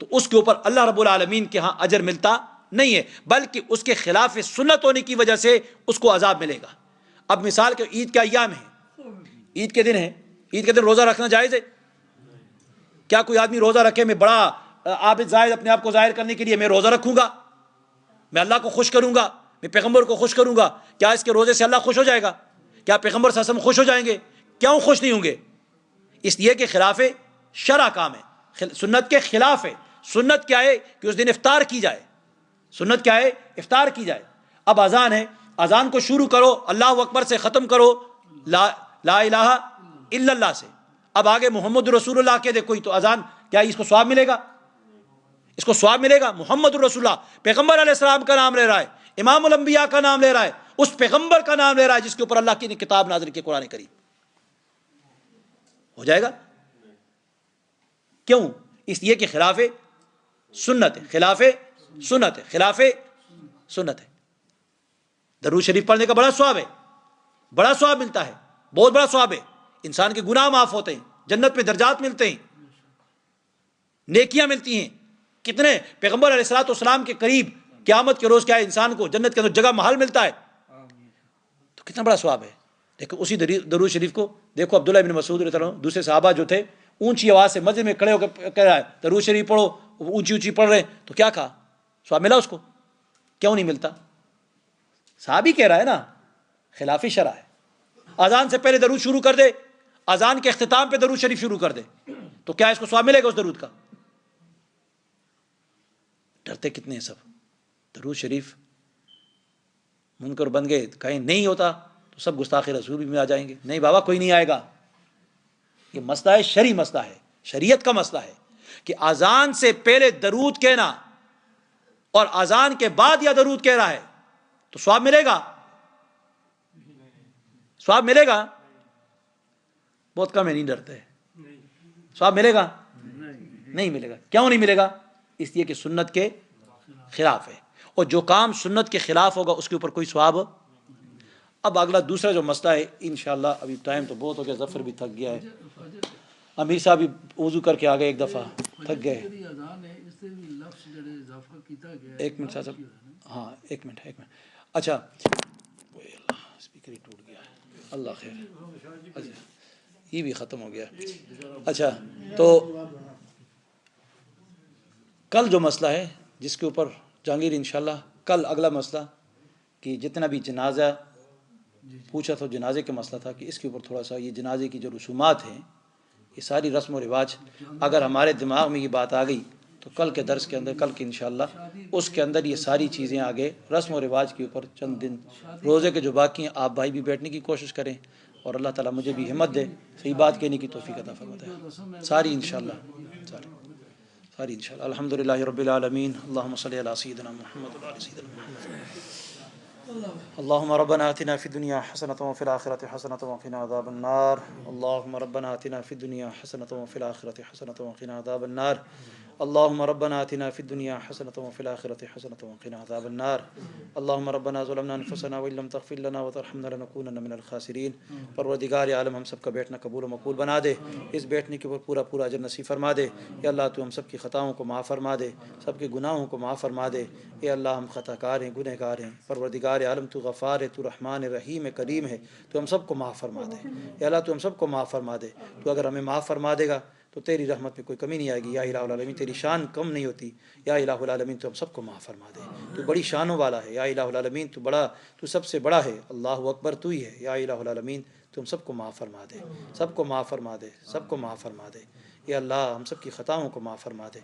تو اس کے اوپر اللہ رب العالمین کے ہاں اجر ملتا نہیں ہے، بلکہ اس کے خلاف سنت ہونے کی وجہ سے اس کو عذاب ملے گا. اب مثال کے عید کا ایام ہے، عید کے دن ہے، عید کے دن روزہ رکھنا جائز ہے؟ کیا کوئی آدمی روزہ رکھے میں بڑا عابد زاہد اپنے آپ کو ظاہر کرنے کے لیے میں روزہ رکھوں گا، میں اللہ کو خوش کروں گا، میں پیغمبر کو خوش کروں گا، کیا اس کے روزے سے اللہ خوش ہو جائے گا؟ کیا پیغمبر صلی اللہ علیہ وسلم خوش ہو جائیں گے؟ کیوں خوش نہیں ہوں گے؟ اس لیے کہ خلاف شرع کام ہے، سنت کے خلاف ہے. سنت کیا ہے کہ اس دن افطار کی جائے، سنت کیا ہے؟ افطار کی جائے. اب اذان ہے، اذان کو شروع کرو اللہ اکبر سے، ختم کرو لا الہ الا اللہ سے. اب آگے محمد رسول اللہ کہہ دے کوئی تو اذان، کیا اس کو ثواب ملے گا؟ اس کو ثواب ملے گا؟ محمد رسول اللہ پیغمبر علیہ السلام کا نام لے رہا ہے، امام الانبیاء کا نام لے رہا ہے، اس پیغمبر کا نام لے رہا ہے جس کے اوپر اللہ کی کتاب نازل کی قرآن کریم، ہو جائے گا؟ کیوں؟ اس لیے کہ خلاف سنت ہے، خلاف سنت ہے، خلاف سنت ہے۔ درود شریف پڑھنے کا بڑا ثواب ہے، بڑا ثواب ملتا ہے، بہت بڑا ثواب ہے، انسان کے گناہ معاف ہوتے ہیں، جنت میں درجات ملتے ہیں، نیکیاں ملتی ہیں۔ کتنے پیغمبر علیہ الصلوۃ والسلام کے قریب قیامت کے روز کیا ہے، انسان کو جنت کے اندر جگہ محل ملتا ہے، تو کتنا بڑا ثواب ہے۔ دیکھو اسی درود شریف کو دیکھو عبداللہ بن مسعود رضی اللہ عنہ، دوسرے صحابہ جو تھے، اونچی آواز سے مسجد میں کھڑے ہو کر کہہ رہا ہے درود شریف پڑھو، اونچی اونچی پڑھ رہے ہیں، تو کیا کہا؟ ثواب ملا اس کو؟ کیوں نہیں ملتا؟ صحابی کہہ رہا ہے نا، خلاف شرع ہے۔ اذان سے پہلے درود شروع کر دے، اذان کے اختتام پہ درود شریف شروع کر دے، تو کیا اس کو ثواب ملے گا اس درود کا؟ ڈرتے کتنے ہیں سب۔ درود شریف منکر بن گئے، کہیں نہیں ہوتا تو سب گستاخ رسول میں آ جائیں گے، نہیں بابا کوئی نہیں آئے گا۔ یہ مسئلہ ہے، شرعی مسئلہ ہے، شریعت کا مسئلہ ہے کہ اذان سے پہلے درود کہنا اور اذان کے بعد یا درود کہہ رہا ہے تو ثواب ملے گا؟ ثواب ملے گا؟ بہت کم ہے، نہیں ڈرتے۔ ثواب ملے گا؟ نہیں ملے گا۔ کیوں نہیں ملے گا؟ اس لیے کہ سنت کے خلاف ہے، اور جو کام سنت کے خلاف ہوگا اس کے اوپر کوئی ثواب۔ اب اگلا دوسرا جو مسئلہ ہے انشاءاللہ، ابھی ٹائم تو بہت ہو گیا، ظفر بھی تھک گیا ہے، امیر صاحب بھی وضو کر کے آ گئے، ایک دفعہ تھک گئے۔ ایک منٹ صاحب، ہاں ایک منٹ۔ اچھا اسپیکر ہی ٹوٹ گیا، اللہ خیر، اچھا یہ بھی ختم ہو گیا۔ اچھا تو کل جو مسئلہ ہے جس کے اوپر جہانگیر انشاءاللہ کل اگلا مسئلہ کہ جتنا بھی جنازہ پوچھا تھا، جنازے کا مسئلہ تھا کہ اس کے اوپر تھوڑا سا یہ جنازے کی جو رسومات ہیں، یہ ساری رسم و رواج اگر ہمارے دماغ میں یہ بات آ گئی تو کل کے درس کے اندر، کل کے انشاءاللہ اس کے اندر یہ ساری چیزیں آگے رسم و رواج کے اوپر چند دن روزے کے جو باقی ہیں آپ بھائی بھی بیٹھنے کی کوشش کریں، اور اللہ تعالیٰ مجھے بھی ہمت دے، صحیح بات کہنے کی توفیق عطا فرمائے ساری انشاءاللہ، ساری انشاءاللہ۔ الحمدللہ رب العالمین، اللہم صلی علی سیدنا محمد وعلی سیدنا محمد۔ اللهم ربنا آتنا في الدنيا حسنة وفي الآخرة حسنة وقنا عذاب النار. اللهم ربنا آتنا في الدنيا حسنة وفي الآخرة حسنة وقنا عذاب النار. اللهم ربنا آتنا في الدنيا حسنة وفي الآخرة حسنة وقنا عذاب النار. اللهم ربنا ظلمنا أنفسنا وإن لم تغفر لنا وترحمنا لنكونن من الخاسرين. پروردگار عالم ہم سب کا بیٹھنا قبول و مقبول بنا دے، اس بیٹھنے کے اوپر پورا اجر نصیب فرما دے۔ یا اللہ تو ہم سب کی خطاؤں کو معاف فرما دے، سب کے گناہوں کو معاف فرما دے۔ اے اللہ ہم خطا کار ہیں، گنہ گار ہیں، پروردگار عالم تو غفار ہے، تو رحمان رحیم ہے، کریم ہے، تو ہم سب کو معاف فرما دے۔ اے اللہ تو ہم سب کو معاف فرما دے، تو اگر ہمیں معاف فرما دے گا تو تیری رحمت میں کوئی کمی نہیں آئے گی۔ یا الہ العالمین تیری شان کم نہیں ہوتی، یا الہ العالمین تو ہم سب کو معاف فرما دے، تو بڑی شانوں والا ہے، یا الہ العالمین تو بڑا، تو سب سے بڑا ہے، اللہ اکبر تو ہی ہے، یا الہ العالمین تو ہم سب کو معاف فرما دے، سب کو معاف فرما دے، سب کو معاف فرما دے۔ یا اللہ ہم سب کی خطاؤں کو معاف فرما دے۔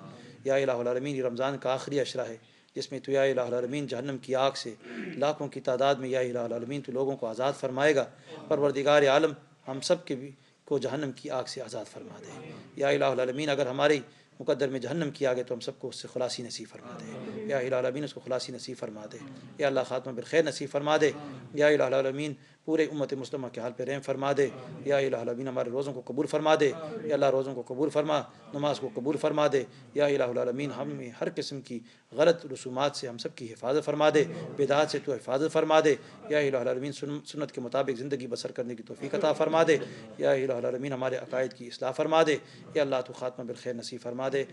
یا الہ العالمین یہ رمضان کا آخری عشرہ ہے جس میں تو یا الہ العالمین جہنم کی آگ سے لاکھوں کی تعداد میں یا الہ العالمین تو لوگوں کو آزاد فرمائے گا۔ پروردگار عالم ہم سب کے بھی کو جہنم کی آگ سے آزاد فرما دے۔ یا الہ العالمین اگر ہمارے مقدر میں جہنم کی آگ ہے تو ہم سب کو اس سے خلاصی نصیب فرما دے۔ یا الہ العالمین اس کو خلاصی نصیب فرما دے۔ یا اللہ خاتمہ بالخیر نصیب فرما دے۔ یا الہ العالمین پورے امت مسلمہ کے حال پہ رحم فرما دے۔ یا الہ العالمین ہمارے روزوں کو قبول فرما دے۔ یا اللہ روزوں کو قبول فرما، نماز کو قبول فرما دے۔ یا الہ العالمین ہمیں ہر قسم کی غلط رسومات سے ہم سب کی حفاظت فرما دے، بدعات سے تو حفاظت فرما دے۔ یا الہ العالمین سنت کے مطابق زندگی بسر کرنے کی توفیق عطا فرما دے۔ یا الہ العالمین ہمارے عقائد کی اصلاح فرما دے۔ یا اللہ تو خاتمہ بالخیر نصیب فرما دے۔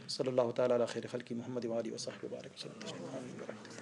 صلی اللہ تعالیٰ علی خیر خلقی محمد و آلہ و صحبہ وبارک وسلم۔